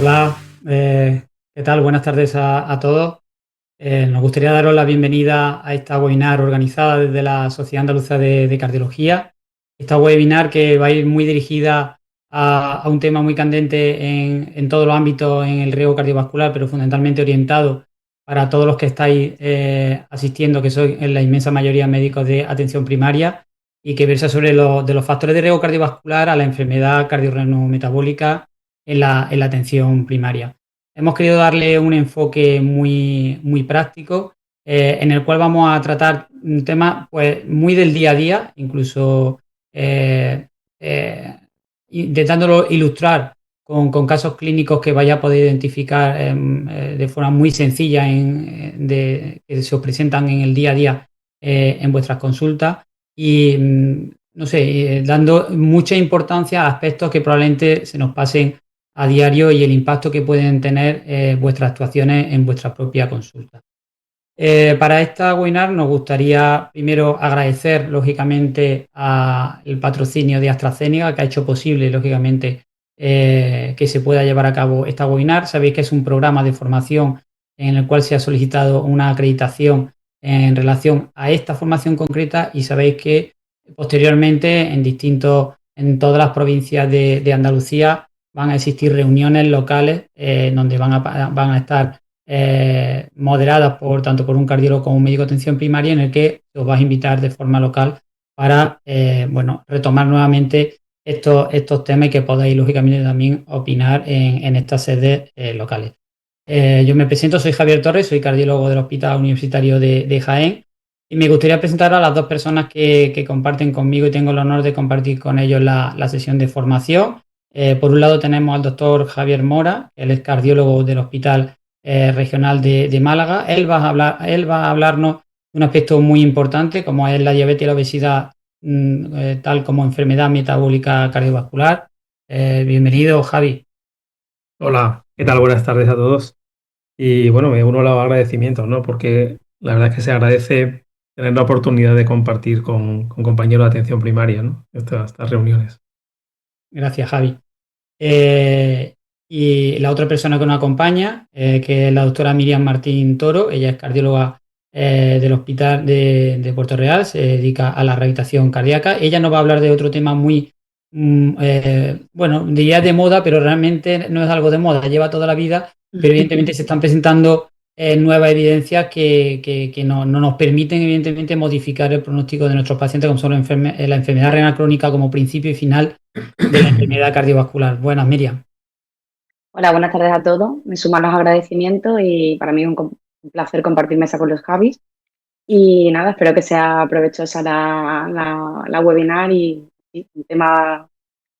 Hola, ¿qué tal? Buenas tardes a todos. Nos gustaría daros la bienvenida a esta webinar organizada desde la Sociedad Andaluza de Cardiología. Esta webinar que va a ir muy dirigida a un tema muy candente en todos los ámbitos en el riesgo cardiovascular, pero fundamentalmente orientado para todos los que estáis asistiendo, que sois en la inmensa mayoría médicos de atención primaria, y que versa sobre de los factores de riesgo cardiovascular a la enfermedad cardiorrenometabólica en la atención primaria. Hemos querido darle un enfoque muy práctico, en el cual vamos a tratar un tema pues, muy del día a día, incluso eh, eh, intentándolo ilustrar con casos clínicos que vaya a poder identificar de forma muy sencilla que se os presentan en el día a día en vuestras consultas y, no sé, dando mucha importancia a aspectos que probablemente se nos pasen a diario y el impacto que pueden tener vuestras actuaciones en vuestra propia consulta. Para esta webinar nos gustaría primero agradecer, lógicamente, el patrocinio de AstraZeneca, que ha hecho posible, lógicamente, que se pueda llevar a cabo esta webinar. Sabéis que es un programa de formación en el cual se ha solicitado una acreditación en relación a esta formación concreta y sabéis que posteriormente en todas las provincias de Andalucía van a existir reuniones locales donde van a estar moderadas tanto por un cardiólogo como un médico de atención primaria, en el que os vais a invitar de forma local para retomar nuevamente estos temas y que podáis, lógicamente, también opinar en estas sedes locales. Yo me presento, soy Javier Torres, soy cardiólogo del Hospital Universitario de Jaén y me gustaría presentar a las dos personas que comparten conmigo y tengo el honor de compartir con ellos la sesión de formación. Por un lado tenemos al doctor Javier Mora, él es cardiólogo del Hospital Regional de Málaga. Él va a hablarnos de un aspecto muy importante como es la diabetes y la obesidad, tal como enfermedad metabólica cardiovascular. Bienvenido, Javi. Hola, ¿qué tal? Buenas tardes a todos. Y bueno, me uno a los agradecimientos, ¿no? Porque la verdad es que se agradece tener la oportunidad de compartir con compañeros de atención primaria, ¿no? Estas reuniones. Gracias, Javi. Eh, y la otra persona que nos acompaña, que es la doctora Miriam Martín Toro, ella es cardióloga del Hospital de Puerto Real, se dedica a la rehabilitación cardíaca. Ella nos va a hablar de otro tema muy, bueno, diría de moda, pero realmente no es algo de moda, lleva toda la vida, pero evidentemente se están presentando nuevas evidencias que no nos permiten, evidentemente, modificar el pronóstico de nuestros pacientes, como son la enfermedad renal crónica como principio y final de la enfermedad cardiovascular. Buenas, Miriam. Hola, buenas tardes a todos. Me suman los agradecimientos y para mí es un placer compartir mesa con los Javis. Y nada, espero que sea provechosa la webinar y un tema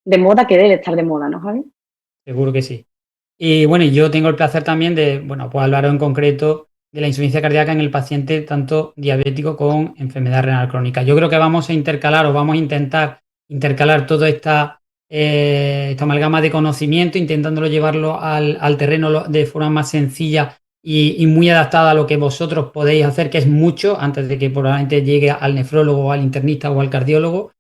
de moda que debe estar de moda, ¿no, Javi? Seguro que sí. Y bueno, yo tengo el placer también de, bueno, pues hablar en concreto de la insuficiencia cardíaca en el paciente tanto diabético con enfermedad renal crónica. Yo creo que vamos a intercalar o vamos a intentar intercalar toda esta amalgama de conocimiento, intentándolo llevarlo al terreno de forma más sencilla y muy adaptada a lo que vosotros podéis hacer, que es mucho, antes de que probablemente llegue al nefrólogo, al internista o al cardiólogo.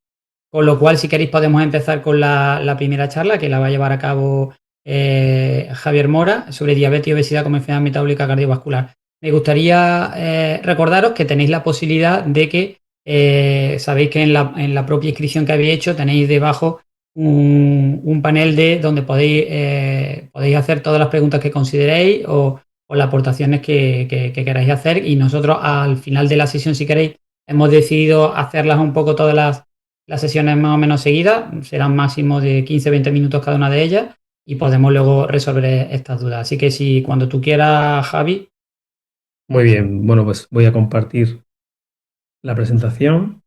Con lo cual, si queréis, podemos empezar con la primera charla que la va a llevar a cabo Javier Mora sobre diabetes y obesidad como enfermedad metabólica cardiovascular. Me gustaría recordaros que tenéis la posibilidad de que sabéis que en la propia inscripción que habéis hecho tenéis debajo un panel donde podéis hacer todas las preguntas que consideréis o las aportaciones que queráis hacer. Y nosotros al final de la sesión, si queréis, hemos decidido hacerlas un poco todas las sesiones más o menos seguidas, serán máximo de 15-20 minutos cada una de ellas y podemos luego resolver estas dudas. Así que si cuando tú quieras, Javi. Muy bien, bueno, pues voy a compartir la presentación.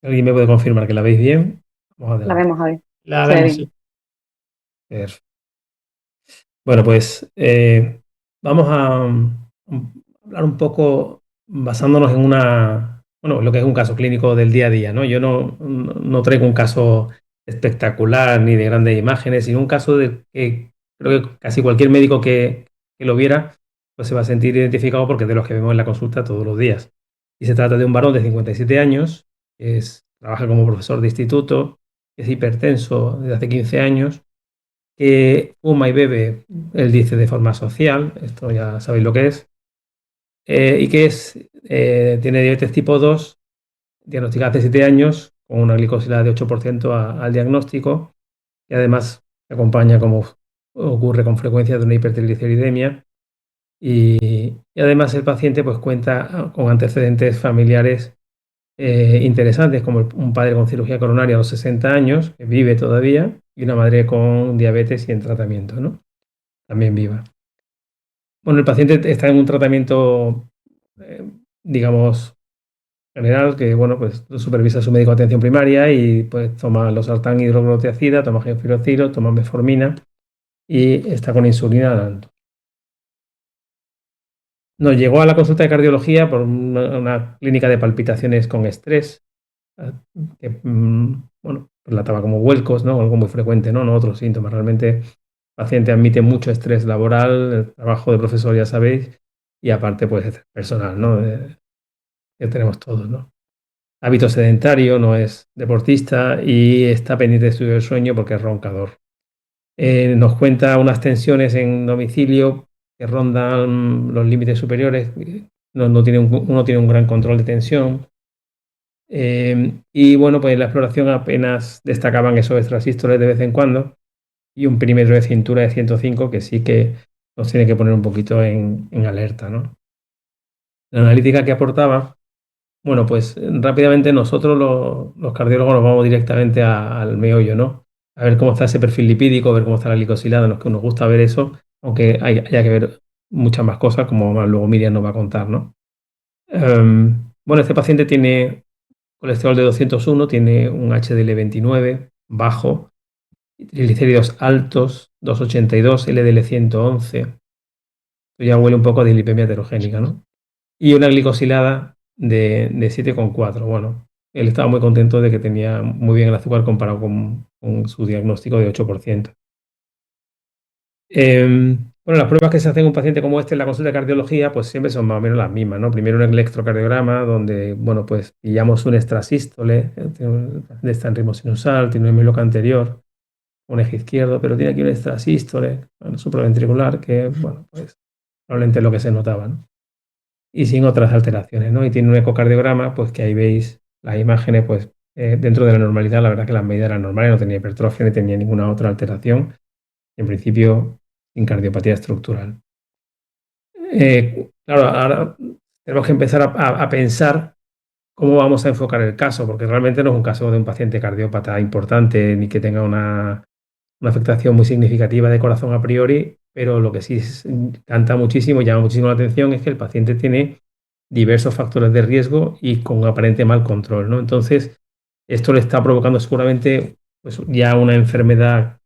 ¿Alguien me puede confirmar que la veis bien? Vamos La adelante. vemos, Javi. La Se ve vemos, sí. bien. Perfecto. Bueno, pues vamos a hablar un poco basándonos en bueno, lo que es un caso clínico del día a día, ¿no? Yo no traigo un caso espectacular ni de grandes imágenes, sino un caso de que creo que casi cualquier médico que lo viera, pues se va a sentir identificado porque es de los que vemos en la consulta todos los días. Y se trata de un varón de 57 años, trabaja como profesor de instituto, que es hipertenso desde hace 15 años, que fuma y bebe, él dice de forma social, esto ya sabéis lo que es, y que tiene diabetes tipo 2, diagnosticada hace 7 años, con una glicosilada de 8% al diagnóstico, y además se acompaña, como ocurre con frecuencia, de una hipertrigliceridemia. Y además el paciente pues cuenta con antecedentes familiares interesantes, como un padre con cirugía coronaria a los 60 años, que vive todavía, y una madre con diabetes y en tratamiento, ¿no? También viva. Bueno, el paciente está en un tratamiento, digamos, general, que bueno, pues lo supervisa su médico de atención primaria y pues toma losartán hidroclorotiazida, toma genfirocilo, toma metformina y está con insulina dando. Nos llegó a la consulta de cardiología por una clínica de palpitaciones con estrés, que bueno, relataba como vuelcos, ¿no? Algo muy frecuente, ¿no? No otros síntomas. Realmente el paciente admite mucho estrés laboral, el trabajo de profesor, ya sabéis, y aparte, pues, estrés personal, ¿no? Que tenemos todos, ¿no? Hábito sedentario, no es deportista y está pendiente de estudio del sueño porque es roncador. Nos cuenta unas tensiones en domicilio que rondan los límites superiores, uno tiene un gran control de tensión. Y bueno, pues en la exploración apenas destacaban esos extrasístoles de vez en cuando y un perímetro de cintura de 105 que sí que nos tiene que poner un poquito en alerta, ¿no? La analítica que aportaba, bueno, pues rápidamente nosotros los cardiólogos nos vamos directamente al meollo, ¿no? A ver cómo está ese perfil lipídico, a ver cómo está la glicosilada, nos gusta ver eso, aunque haya que ver muchas más cosas, como más luego Miriam nos va a contar, ¿no? Bueno, este paciente tiene colesterol de 201, tiene un HDL 29 bajo, triglicéridos altos, 282, LDL 111. Esto ya huele un poco a dislipemia heterogénica, ¿no? Y una glicosilada de 7,4. Bueno, él estaba muy contento de que tenía muy bien el azúcar comparado con su diagnóstico de 8%. Bueno, las pruebas que se hacen en un paciente como este en la consulta de cardiología, pues siempre son más o menos las mismas, ¿no? Primero un electrocardiograma donde, bueno, pues pillamos un extrasístole, está en ritmo sinusal, tiene un hemiloca anterior, un eje izquierdo, pero tiene aquí un extrasístole, bueno, supraventricular, que, bueno, pues probablemente es lo que se notaba, ¿no? Y sin otras alteraciones, ¿no? Y tiene un ecocardiograma, pues que ahí veis las imágenes, pues dentro de la normalidad, la verdad que las medidas eran normales, no tenía hipertrofia ni tenía ninguna otra alteración, en principio sin cardiopatía estructural. Claro, ahora tenemos que empezar a pensar cómo vamos a enfocar el caso, porque realmente no es un caso de un paciente cardiópata importante ni que tenga una afectación muy significativa de corazón a priori, pero lo que sí canta muchísimo, llama muchísimo la atención es que el paciente tiene diversos factores de riesgo y con aparente mal control, ¿no? Entonces, esto le está provocando seguramente pues, ya una enfermedad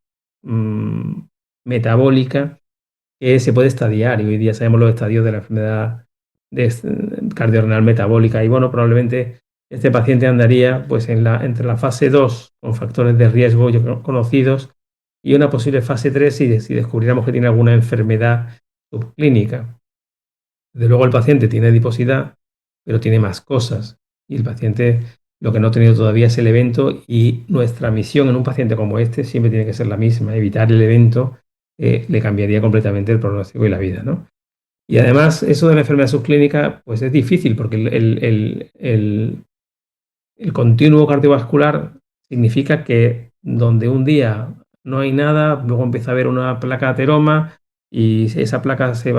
metabólica que se puede estadiar, y hoy día sabemos los estadios de la enfermedad cardiorrenal metabólica, y bueno, probablemente este paciente andaría pues entre la fase 2 con factores de riesgo ya conocidos y una posible fase 3 si descubriéramos que tiene alguna enfermedad subclínica. Desde luego el paciente tiene adiposidad, pero tiene más cosas, y el paciente lo que no ha tenido todavía es el evento, y nuestra misión en un paciente como este siempre tiene que ser la misma: evitar el evento le cambiaría completamente el pronóstico y la vida, ¿no? Y además, eso de la enfermedad subclínica, pues es difícil porque el continuo cardiovascular significa que donde un día no hay nada, luego empieza a haber una placa ateroma y esa placa se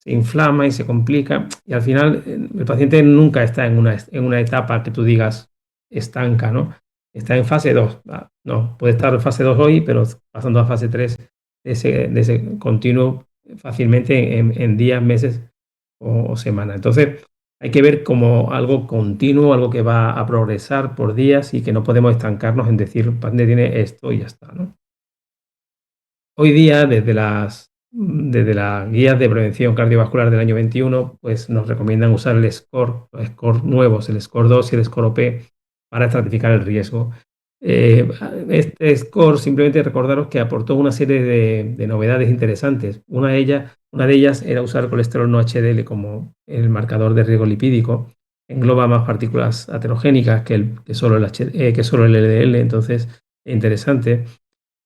inflama y se complica, y al final el paciente nunca está en una etapa que tú digas estanca, ¿no? Está en fase 2. No, puede estar en fase 2 hoy, pero pasando a fase 3 de ese continuo fácilmente en días, meses o semanas. Entonces, hay que ver como algo continuo, algo que va a progresar por días y que no podemos estancarnos en decir, el paciente tiene esto y ya está, ¿no? Hoy día, desde las guías de prevención cardiovascular del año 21, pues nos recomiendan usar el score, los scores nuevos, el score 2 y el score OP, para estratificar el riesgo. Este score, simplemente recordaros que aportó una serie de novedades interesantes. Una de ellas era usar colesterol no HDL como el marcador de riesgo lipídico. Engloba más partículas aterogénicas que solo el LDL, entonces e interesante.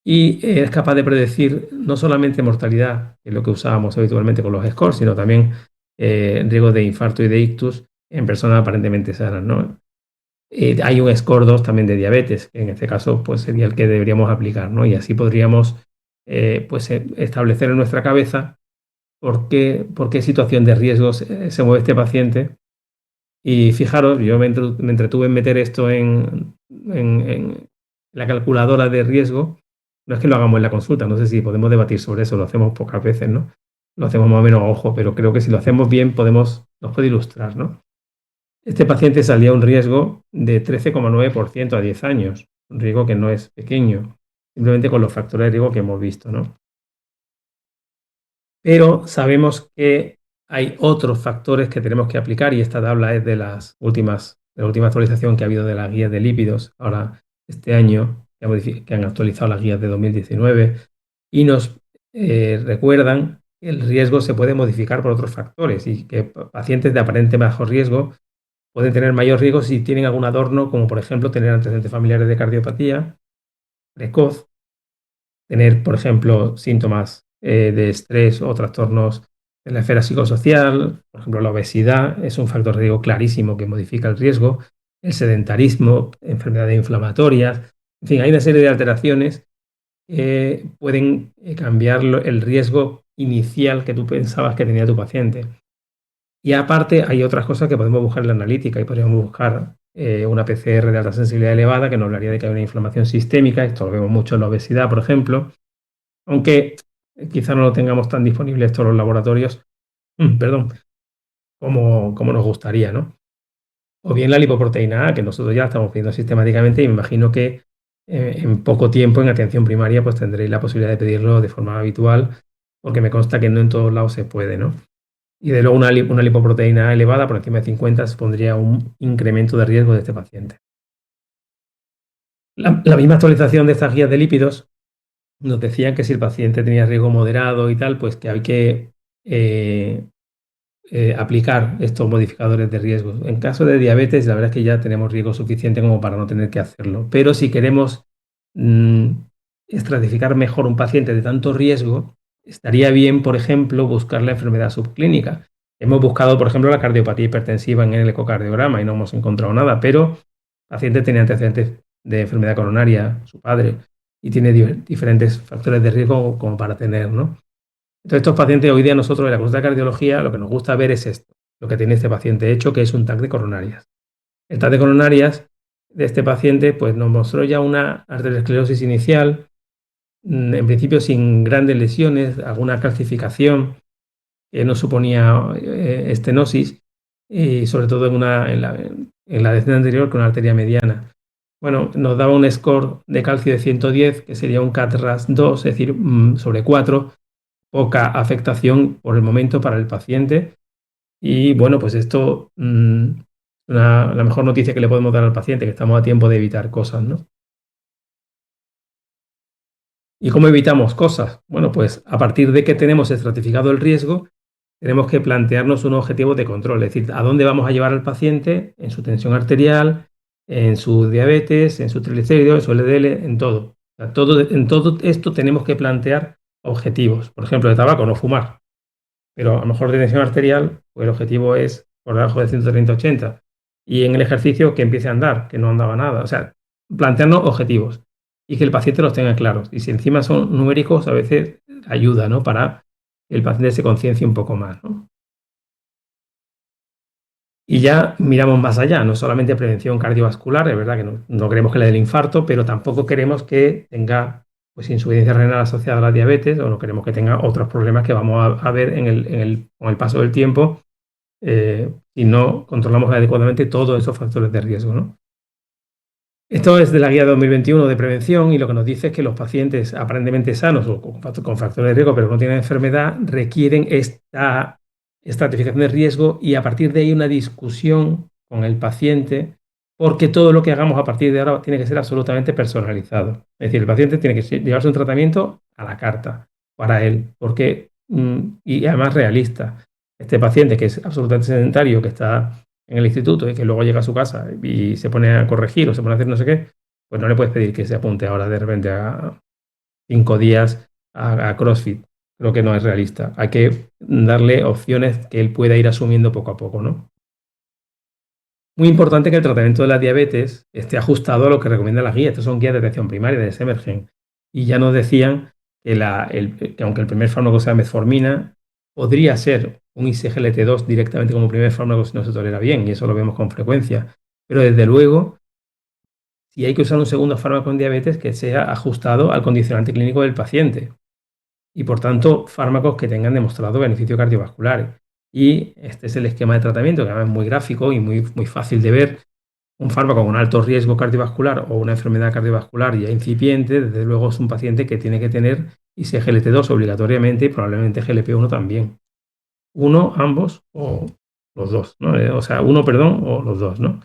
Y es capaz de predecir no solamente mortalidad, que es lo que usábamos habitualmente con los scores, sino también riesgos de infarto y de ictus en personas aparentemente sanas, ¿no? Hay un score 2 también de diabetes, que en este caso pues, sería el que deberíamos aplicar, ¿no? Y así podríamos establecer en nuestra cabeza por qué situación de riesgo se mueve este paciente. Y fijaros, yo me entretuve en meter esto en la calculadora de riesgo. No es que lo hagamos en la consulta, no sé si podemos debatir sobre eso, lo hacemos pocas veces, ¿no? Lo hacemos más o menos a ojo, pero creo que si lo hacemos bien nos puede ilustrar, ¿no? Este paciente salía a un riesgo de 13,9% a 10 años, un riesgo que no es pequeño, simplemente con los factores de riesgo que hemos visto, ¿no? Pero sabemos que hay otros factores que tenemos que aplicar y esta tabla es de la última actualización que ha habido de las guías de lípidos, ahora este año, que han actualizado las guías de 2019 y nos recuerdan que el riesgo se puede modificar por otros factores y que pacientes de aparente bajo riesgo pueden tener mayor riesgo si tienen algún adorno, como por ejemplo tener antecedentes familiares de cardiopatía precoz, tener, por ejemplo, síntomas de estrés o trastornos en la esfera psicosocial. Por ejemplo, la obesidad es un factor de riesgo clarísimo que modifica el riesgo, el sedentarismo, enfermedades inflamatorias, en fin, hay una serie de alteraciones que pueden cambiar el riesgo inicial que tú pensabas que tenía tu paciente. Y aparte hay otras cosas que podemos buscar en la analítica y podríamos buscar una PCR de alta sensibilidad elevada que nos hablaría de que hay una inflamación sistémica. Esto lo vemos mucho en la obesidad, por ejemplo, aunque quizá no lo tengamos tan disponible esto en los laboratorios, perdón, como nos gustaría, ¿no? O bien la lipoproteína A, que nosotros ya estamos pidiendo sistemáticamente y me imagino que en poco tiempo en atención primaria pues tendréis la posibilidad de pedirlo de forma habitual, porque me consta que no en todos lados se puede, ¿no? Y de luego una lipoproteína elevada por encima de 50 supondría un incremento de riesgo de este paciente. La misma actualización de estas guías de lípidos nos decían que si el paciente tenía riesgo moderado y tal, pues que hay que aplicar estos modificadores de riesgo. En caso de diabetes, la verdad es que ya tenemos riesgo suficiente como para no tener que hacerlo. Pero si queremos estratificar mejor un paciente de tanto riesgo, estaría bien, por ejemplo, buscar la enfermedad subclínica. Hemos buscado, por ejemplo, la cardiopatía hipertensiva en el ecocardiograma y no hemos encontrado nada, pero el paciente tenía antecedentes de enfermedad coronaria, su padre, y tiene diferentes factores de riesgo como para tener, ¿no? Entonces, estos pacientes, hoy día nosotros en la consulta de cardiología, lo que nos gusta ver es esto, lo que tiene este paciente hecho, que es un TAC de coronarias. El TAC de coronarias de este paciente pues, nos mostró ya una arteriosclerosis inicial, en principio sin grandes lesiones, alguna calcificación que no suponía estenosis, y sobre todo en la decena anterior con una arteria mediana. Bueno, nos daba un score de calcio de 110, que sería un CAT-RAS 2, es decir, sobre 4, poca afectación por el momento para el paciente. Y bueno, pues esto la mejor noticia que le podemos dar al paciente, que estamos a tiempo de evitar cosas, ¿no? ¿Y cómo evitamos cosas? Bueno, pues a partir de que tenemos estratificado el riesgo, tenemos que plantearnos un objetivo de control, es decir, a dónde vamos a llevar al paciente en su tensión arterial, en su diabetes, en su triglicéridos, en su LDL, en todo. O sea, en todo esto tenemos que plantear objetivos. Por ejemplo, de tabaco, no fumar. Pero a lo mejor de tensión arterial, pues el objetivo es por debajo de 130-80. Y en el ejercicio que empiece a andar, que no andaba nada. O sea, plantearnos objetivos y que el paciente los tenga claros. Y si encima son numéricos, a veces ayuda, ¿no? Para que el paciente se conciencie un poco más, ¿no? Y ya miramos más allá, no solamente prevención cardiovascular, es verdad que no queremos que le dé el infarto, pero tampoco queremos que tenga pues, insuficiencia renal asociada a la diabetes o no queremos que tenga otros problemas que vamos a ver con el paso del tiempo si no controlamos adecuadamente todos esos factores de riesgo, ¿no? Esto es de la guía 2021 de prevención y lo que nos dice es que los pacientes aparentemente sanos o con factores de riesgo pero no tienen enfermedad requieren esta estratificación de riesgo y a partir de ahí una discusión con el paciente porque todo lo que hagamos a partir de ahora tiene que ser absolutamente personalizado. Es decir, el paciente tiene que llevarse un tratamiento a la carta para él y además realista. Este paciente que es absolutamente sedentario, que está en el instituto y que luego llega a su casa y se pone a corregir o se pone a hacer no sé qué, pues no le puedes pedir que se apunte ahora de repente a 5 días a CrossFit. Creo que no es realista. Hay que darle opciones que él pueda ir asumiendo poco a poco, ¿no? Muy importante que el tratamiento de la diabetes esté ajustado a lo que recomienda la guía. Estos son guías de atención primaria de Semergen. Y ya nos decían que aunque el primer fármaco sea metformina, podría ser un ISGLT2 directamente como primer fármaco si no se tolera bien, y eso lo vemos con frecuencia. Pero desde luego, si hay que usar un segundo fármaco en diabetes, que sea ajustado al condicionante clínico del paciente. Y por tanto, fármacos que tengan demostrado beneficio cardiovascular. Y este es el esquema de tratamiento, que además es muy gráfico y muy fácil de ver. Un fármaco con alto riesgo cardiovascular o una enfermedad cardiovascular ya incipiente, desde luego es un paciente que tiene que tener ISGLT2 obligatoriamente y probablemente GLP-1 también. Uno, ambos o los dos, ¿no? O sea, uno, perdón, o los dos, ¿no?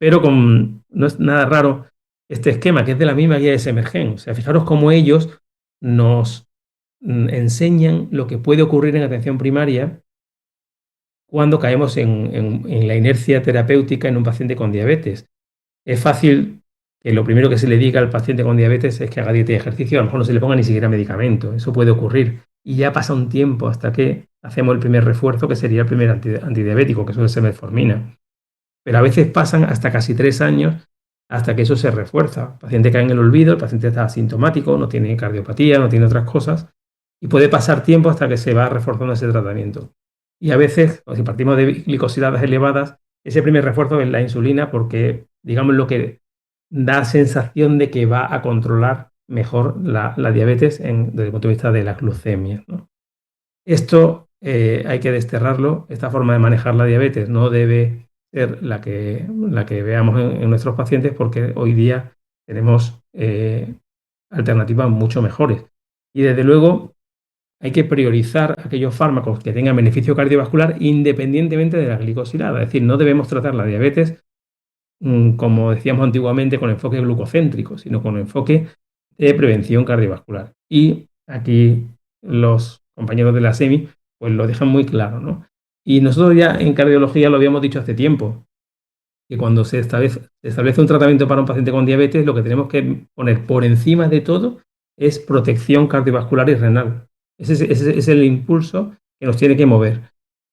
Pero no es nada raro este esquema, que es de la misma guía de Semergen. O sea, fijaros cómo ellos nos enseñan lo que puede ocurrir en atención primaria cuando caemos en la inercia terapéutica en un paciente con diabetes. Es fácil que lo primero que se le diga al paciente con diabetes es que haga dieta y ejercicio, a lo mejor no se le ponga ni siquiera medicamento, eso puede ocurrir. Y ya pasa un tiempo hasta que hacemos el primer refuerzo, que sería el primer antidiabético, que suele ser metformina. Pero a veces pasan hasta casi 3 años hasta que eso se refuerza. El paciente cae en el olvido, el paciente está asintomático, no tiene cardiopatía, no tiene otras cosas, y puede pasar tiempo hasta que se va reforzando ese tratamiento. Y a veces, si partimos de glicosiladas elevadas, ese primer refuerzo es la insulina porque, digamos, lo que da sensación de que va a controlar mejor la diabetes desde el punto de vista de la glucemia, ¿no? Esto hay que desterrarlo. Esta forma de manejar la diabetes no debe ser la que veamos en nuestros pacientes, porque hoy día tenemos alternativas mucho mejores. Y desde luego hay que priorizar aquellos fármacos que tengan beneficio cardiovascular independientemente de la glicosilada. Es decir, no debemos tratar la diabetes como decíamos antiguamente, con enfoque glucocéntrico, sino con enfoque de prevención cardiovascular. Y aquí los compañeros de la SEMI pues lo dejan muy claro, ¿no? Y nosotros ya en cardiología lo habíamos dicho hace tiempo, que cuando se establece un tratamiento para un paciente con diabetes, lo que tenemos que poner por encima de todo es protección cardiovascular y renal. Ese es el impulso que nos tiene que mover.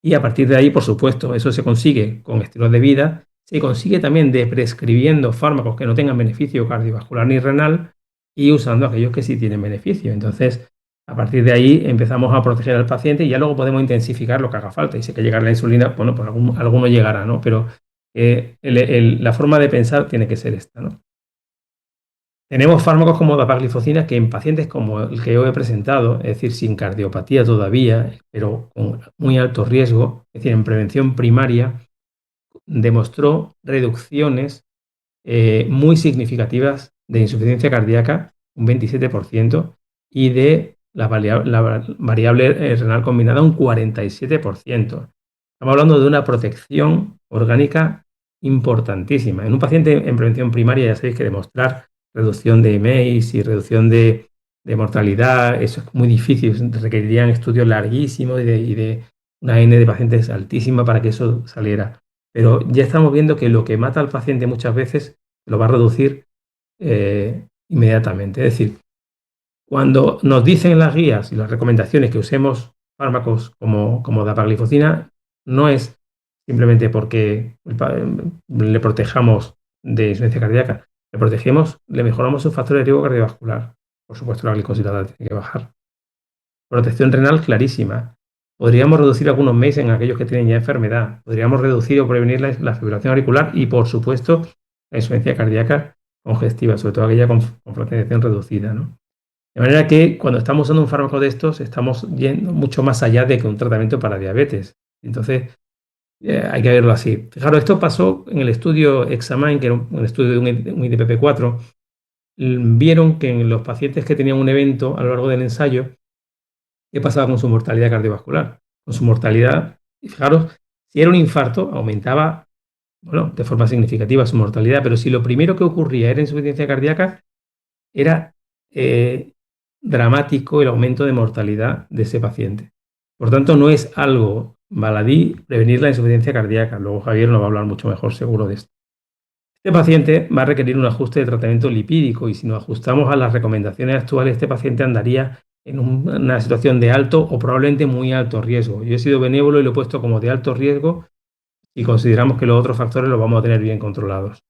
Y a partir de ahí, por supuesto, eso se consigue con estilos de vida, se consigue también de prescribiendo fármacos que no tengan beneficio cardiovascular ni renal y usando aquellos que sí tienen beneficio. Entonces, a partir de ahí empezamos a proteger al paciente y ya luego podemos intensificar lo que haga falta. Y si hay que llegar a la insulina, bueno, pues alguno llegará, ¿no? Pero la forma de pensar tiene que ser esta, ¿no? Tenemos fármacos como dapagliflozina que en pacientes como el que yo he presentado, es decir, sin cardiopatía todavía, pero con muy alto riesgo, es decir, en prevención primaria, demostró reducciones muy significativas de insuficiencia cardíaca, un 27%, y de la variable renal combinada, un 47%. Estamos hablando de una protección orgánica importantísima. En un paciente en prevención primaria ya sabéis que demostrar reducción de MACE y reducción de mortalidad, eso es muy difícil, requerirían estudios larguísimos y de una N de pacientes altísima para que eso saliera. Pero ya estamos viendo que lo que mata al paciente muchas veces lo va a reducir inmediatamente. Es decir, cuando nos dicen las guías y las recomendaciones que usemos fármacos como dapagliflozina, no es simplemente porque le protejamos de insuficiencia cardíaca, le mejoramos su factor de riesgo cardiovascular. Por supuesto, la glicosilada tiene que bajar. Protección renal clarísima. Podríamos reducir algunos meses en aquellos que tienen ya enfermedad. Podríamos reducir o prevenir la fibrilación auricular y, por supuesto, la insuficiencia cardíaca congestiva, sobre todo aquella con fraccionación reducida, ¿no? De manera que cuando estamos usando un fármaco de estos, estamos yendo mucho más allá de que un tratamiento para diabetes. Entonces, hay que verlo así. Fijaros, esto pasó en el estudio Examine, que era un estudio de un IDPP4. Vieron que en los pacientes que tenían un evento a lo largo del ensayo, ¿qué pasaba con su mortalidad cardiovascular? Con su mortalidad, y fijaros, si era un infarto, aumentaba, bueno, de forma significativa su mortalidad, pero si lo primero que ocurría era insuficiencia cardíaca, era dramático el aumento de mortalidad de ese paciente. Por tanto, no es algo baladí prevenir la insuficiencia cardíaca. Luego Javier nos va a hablar mucho mejor seguro de esto. Este paciente va a requerir un ajuste de tratamiento lipídico y si nos ajustamos a las recomendaciones actuales, este paciente andaría en una situación de alto o probablemente muy alto riesgo. Yo he sido benévolo y lo he puesto como de alto riesgo y consideramos que los otros factores los vamos a tener bien controlados.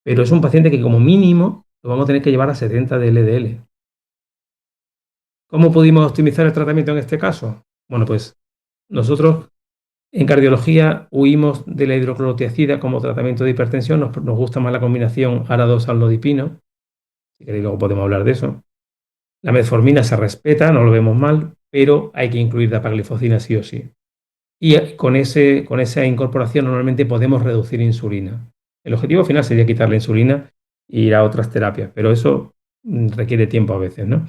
Pero es un paciente que como mínimo lo vamos a tener que llevar a 70 de LDL. ¿Cómo pudimos optimizar el tratamiento en este caso? Bueno, pues nosotros en cardiología huimos de la hidroclorotiazida como tratamiento de hipertensión, nos gusta más la combinación ARA2-aldodipino, si queréis luego podemos hablar de eso. La metformina se respeta, no lo vemos mal, pero hay que incluir dapagliflozina sí o sí. Y con esa incorporación normalmente podemos reducir insulina. El objetivo final sería quitar la insulina e ir a otras terapias, pero eso requiere tiempo a veces, ¿no?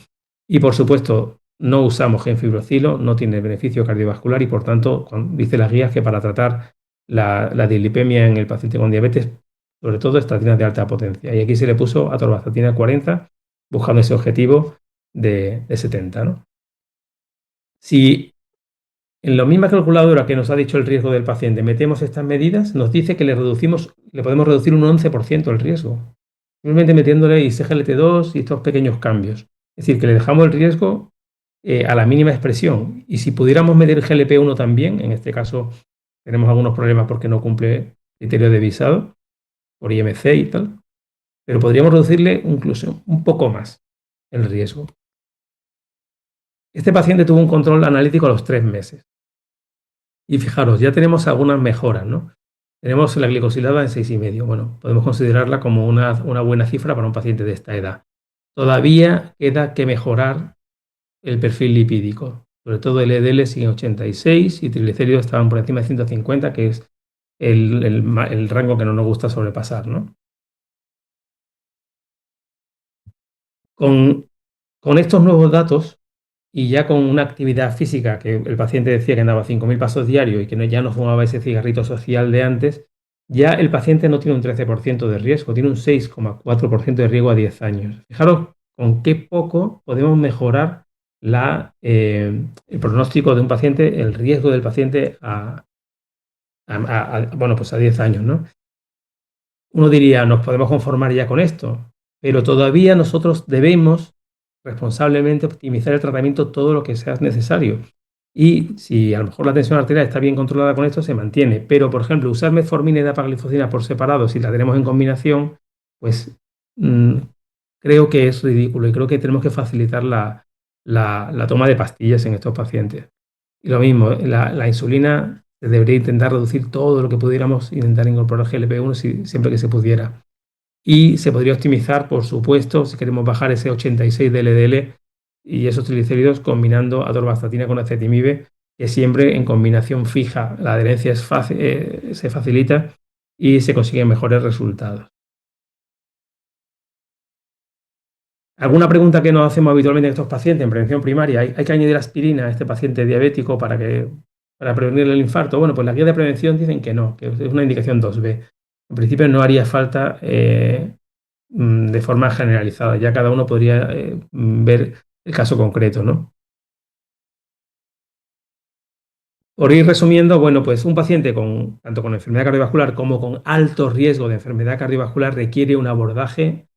Y por supuesto, no usamos genfibrocilo, no tiene beneficio cardiovascular y por tanto, dice las guías que para tratar la dislipemia en el paciente con diabetes, sobre todo estatinas de alta potencia. Y aquí se le puso atorvastatina 40, buscando ese objetivo de 70, ¿no? Si en la misma calculadora que nos ha dicho el riesgo del paciente metemos estas medidas, nos dice que le podemos reducir un 11% el riesgo. Simplemente metiéndole ISGLT2 y estos pequeños cambios. Es decir, que le dejamos el riesgo a la mínima expresión. Y si pudiéramos medir GLP-1 también, en este caso tenemos algunos problemas porque no cumple criterio de visado por IMC y tal, pero podríamos reducirle incluso un poco más el riesgo. Este paciente tuvo un control analítico a los 3 meses. Y fijaros, ya tenemos algunas mejoras, ¿no? Tenemos la glicosilada en 6,5. Bueno, podemos considerarla como una buena cifra para un paciente de esta edad. Todavía queda que mejorar el perfil lipídico. Sobre todo el LDL sigue en 86 y triglicéridos estaban por encima de 150, que es el rango que no nos gusta sobrepasar, ¿no? Con estos nuevos datos y ya con una actividad física que el paciente decía que andaba 5.000 pasos diarios y que ya no fumaba ese cigarrito social de antes, ya el paciente no tiene un 13% de riesgo, tiene un 6,4% de riesgo a 10 años. Fijaros con qué poco podemos mejorar el pronóstico de un paciente, el riesgo del paciente pues a 10 años, ¿no? Uno diría, nos podemos conformar ya con esto, pero todavía nosotros debemos responsablemente optimizar el tratamiento todo lo que sea necesario. Y si a lo mejor la tensión arterial está bien controlada con esto, se mantiene. Pero, por ejemplo, usar metformina y dapagliflozina por separado, si la tenemos en combinación, pues creo que es ridículo y creo que tenemos que facilitar la toma de pastillas en estos pacientes. Y lo mismo, la insulina se debería intentar reducir todo lo que pudiéramos, intentar incorporar GLP-1 siempre que se pudiera. Y se podría optimizar, por supuesto, si queremos bajar ese 86 de LDL y esos triglicéridos combinando atorvastatina con ezetimibe, que siempre en combinación fija la adherencia se facilita y se consiguen mejores resultados. ¿Alguna pregunta que nos hacemos habitualmente en estos pacientes en prevención primaria? ¿Hay que añadir aspirina a este paciente diabético para prevenir el infarto? Bueno, pues las guías de prevención dicen que no, que es una indicación 2B. En principio no haría falta de forma generalizada, ya cada uno podría ver el caso concreto, ¿no? Por ir resumiendo, bueno, pues un paciente tanto con enfermedad cardiovascular como con alto riesgo de enfermedad cardiovascular requiere un abordaje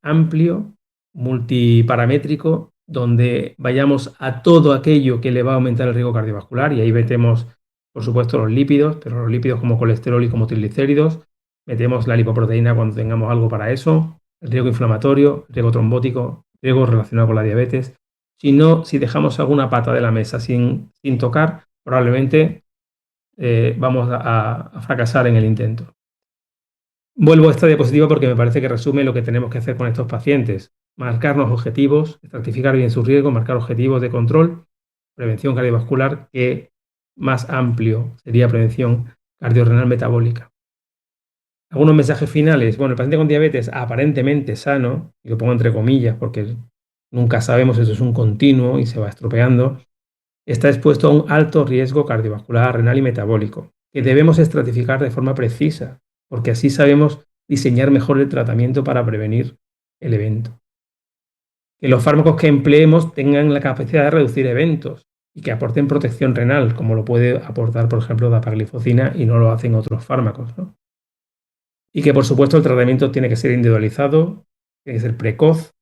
amplio, multiparamétrico, donde vayamos a todo aquello que le va a aumentar el riesgo cardiovascular y ahí metemos, por supuesto, los lípidos, pero los lípidos como colesterol y como triglicéridos, metemos la lipoproteína cuando tengamos algo para eso, el riesgo inflamatorio, el riesgo trombótico, riesgo relacionado con la diabetes. Si dejamos alguna pata de la mesa sin tocar, probablemente vamos a fracasar en el intento. Vuelvo a esta diapositiva porque me parece que resume lo que tenemos que hacer con estos pacientes. Marcarnos objetivos, estratificar bien su riesgo, marcar objetivos de control, prevención cardiovascular, que más amplio sería prevención cardiorrenal metabólica. Algunos mensajes finales. Bueno, el paciente con diabetes aparentemente sano, y lo pongo entre comillas porque nunca sabemos, eso es un continuo y se va estropeando, está expuesto a un alto riesgo cardiovascular, renal y metabólico, que debemos estratificar de forma precisa, porque así sabemos diseñar mejor el tratamiento para prevenir el evento. Que los fármacos que empleemos tengan la capacidad de reducir eventos y que aporten protección renal, como lo puede aportar, por ejemplo, dapagliflozina y no lo hacen otros fármacos, ¿no? y que por supuesto el tratamiento tiene que ser individualizado, tiene que ser precoz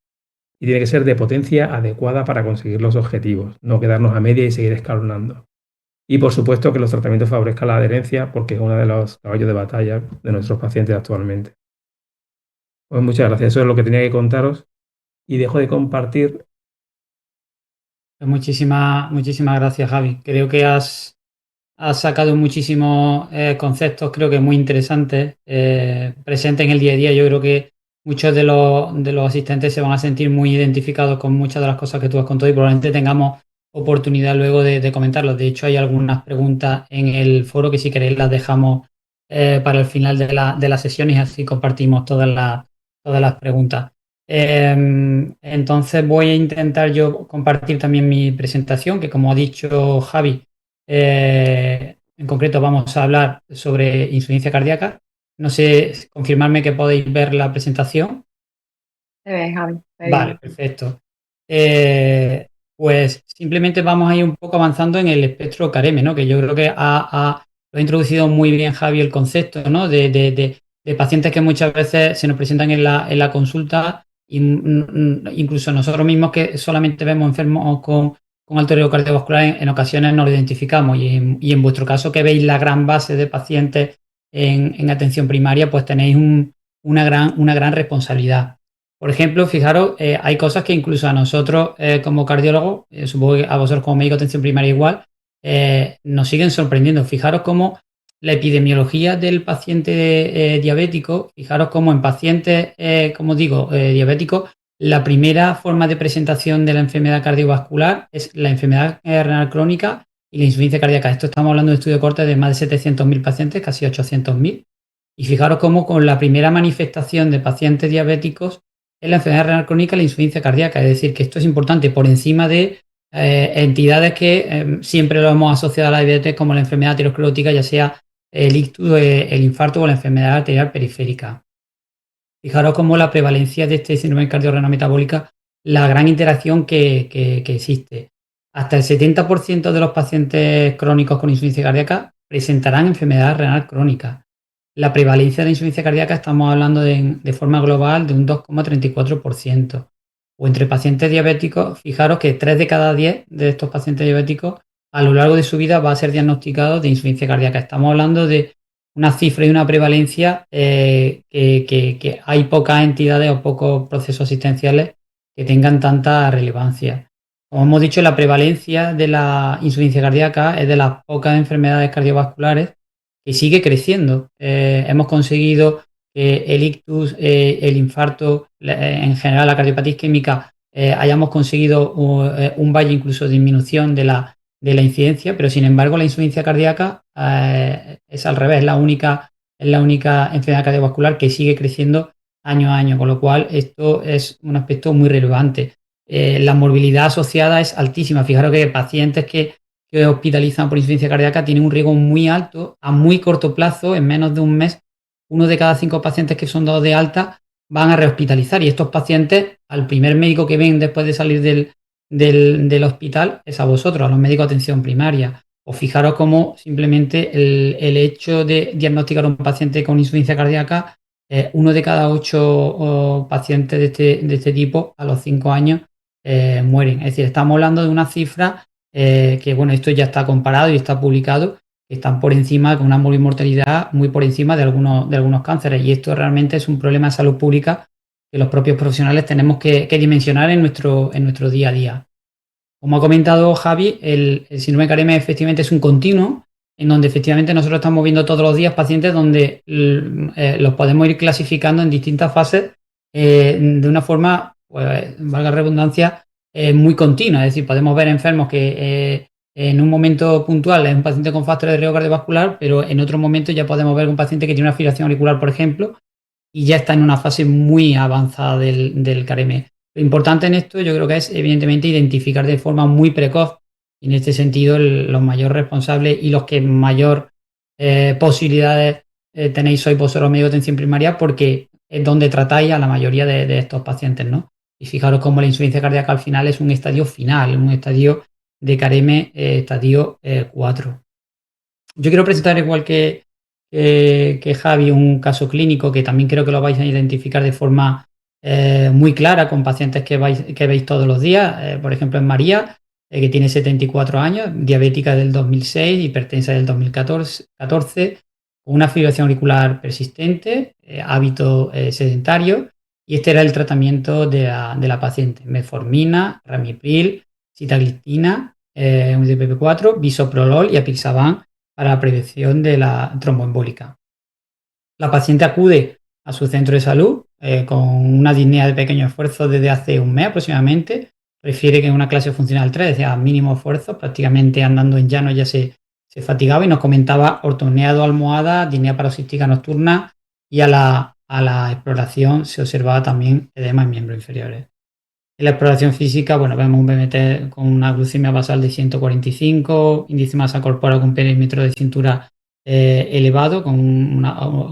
y tiene que ser de potencia adecuada para conseguir los objetivos, no quedarnos a media y seguir escalonando. Y por supuesto que los tratamientos favorezcan la adherencia, porque es uno de los caballos de batalla de nuestros pacientes actualmente. Pues muchas gracias, eso es lo que tenía que contaros y dejo de compartir. Pues muchísimas gracias, Javi. Creo que has sacado muchísimos conceptos, creo que muy interesantes, presentes en el día a día. Yo creo que muchos de los asistentes se van a sentir muy identificados con muchas de las cosas que tú has contado y probablemente tengamos oportunidad luego de comentarlos. De hecho, hay algunas preguntas en el foro que si queréis las dejamos para el final de la sesión y así compartimos todas las preguntas. Entonces voy a intentar yo compartir también mi presentación, que como ha dicho Javi, en concreto vamos a hablar sobre insuficiencia cardíaca. No sé, confirmarme que podéis ver la presentación. Se ve, Javi. Vale, perfecto. Eh, pues simplemente vamos a ir un poco avanzando en el espectro CAREME, ¿no? Que yo creo que lo ha introducido muy bien Javi el concepto, ¿no? De pacientes que muchas veces se nos presentan en la consulta y incluso nosotros mismos que solamente vemos enfermos con alto riesgo cardiovascular en ocasiones no lo identificamos y en vuestro caso que veis la gran base de pacientes en atención primaria, pues tenéis una gran responsabilidad. Por ejemplo, fijaros, hay cosas que incluso a nosotros como cardiólogos, supongo que a vosotros como médico de atención primaria igual, nos siguen sorprendiendo. Fijaros cómo la epidemiología del paciente diabético, fijaros cómo en pacientes, como digo, diabéticos, la primera forma de presentación de la enfermedad cardiovascular es la enfermedad renal crónica y la insuficiencia cardíaca. Esto estamos hablando de un estudio corte de más de 700.000 pacientes, casi 800.000. Y fijaros cómo con la primera manifestación de pacientes diabéticos es la enfermedad renal crónica y la insuficiencia cardíaca. Es decir, que esto es importante por encima de entidades que siempre lo hemos asociado a la diabetes como la enfermedad aterosclerótica, ya sea el ictus, el infarto o la enfermedad arterial periférica. Fijaros cómo la prevalencia de este síndrome cardiorrenometabólica, la gran interacción que existe. Hasta el 70% de los pacientes crónicos con insuficiencia cardíaca presentarán enfermedad renal crónica. La prevalencia de insuficiencia cardíaca estamos hablando de forma global de un 2,34%. O entre pacientes diabéticos, fijaros que 3 de cada 10 de estos pacientes diabéticos a lo largo de su vida va a ser diagnosticado de insuficiencia cardíaca. Estamos hablando de una cifra y una prevalencia que hay pocas entidades o pocos procesos asistenciales que tengan tanta relevancia. Como hemos dicho, la prevalencia de la insuficiencia cardíaca es de las pocas enfermedades cardiovasculares que sigue creciendo. Hemos conseguido que el ictus, el infarto, en general la cardiopatía isquémica, hayamos conseguido un valle incluso de disminución de la incidencia, pero sin embargo la insuficiencia cardíaca es al revés, es la única enfermedad cardiovascular que sigue creciendo año a año, con lo cual esto es un aspecto muy relevante. La morbilidad asociada es altísima. Fijaros que pacientes que hospitalizan por insuficiencia cardíaca tienen un riesgo muy alto a muy corto plazo, en menos de un mes, 1 de cada 5 pacientes que son dados de alta van a rehospitalizar y estos pacientes, al primer médico que ven después de salir del hospital es a vosotros, a los médicos de atención primaria. O fijaros cómo simplemente el hecho de diagnosticar a un paciente con insuficiencia cardíaca, 1 de cada 8 pacientes de este tipo a los 5 años mueren. Es decir, estamos hablando de una cifra que, bueno, esto ya está comparado y está publicado, que están por encima, con una mortalidad muy por encima de algunos cánceres. Y esto realmente es un problema de salud pública que los propios profesionales tenemos que dimensionar en nuestro día a día. Como ha comentado Javi, el síndrome de Careme efectivamente es un continuo en donde efectivamente nosotros estamos viendo todos los días pacientes donde los podemos ir clasificando en distintas fases de una forma, pues, valga la redundancia, muy continua. Es decir, podemos ver enfermos que en un momento puntual es un paciente con factores de riesgo cardiovascular, pero en otro momento ya podemos ver un paciente que tiene una fibrilación auricular, por ejemplo, y ya está en una fase muy avanzada del CAREME. Lo importante en esto yo creo que es evidentemente identificar de forma muy precoz y en este sentido los mayores responsables y los que mayor posibilidades tenéis sois vosotros médicos de atención primaria porque es donde tratáis a la mayoría de estos pacientes, ¿no? Y fijaros cómo la insuficiencia cardíaca al final es un estadio final, un estadio de CAREME estadio 4. Yo quiero presentar igual que que Javi, un caso clínico que también creo que lo vais a identificar de forma muy clara con pacientes que veis todos los días. Por ejemplo, en María, que tiene 74 años, diabética del 2006, hipertensa del 2014, una fibrilación auricular persistente, hábito sedentario, y este era el tratamiento de la paciente: metformina, ramipril, sitagliptina, un DPP-4, bisoprolol y apixaban para la prevención de la tromboembólica. La paciente acude a su centro de salud con una disnea de pequeño esfuerzo desde hace un mes aproximadamente. Refiere que en una clase funcional 3, decía mínimo esfuerzo, prácticamente andando en llano ya se fatigaba, y nos comentaba ortoapnea de almohada, disnea paroxística nocturna, y a la exploración se observaba también edema en miembros inferiores. En la exploración física, bueno, vemos un BMT con una glucemia basal de 145, índice de masa corporal con perímetro de cintura elevado,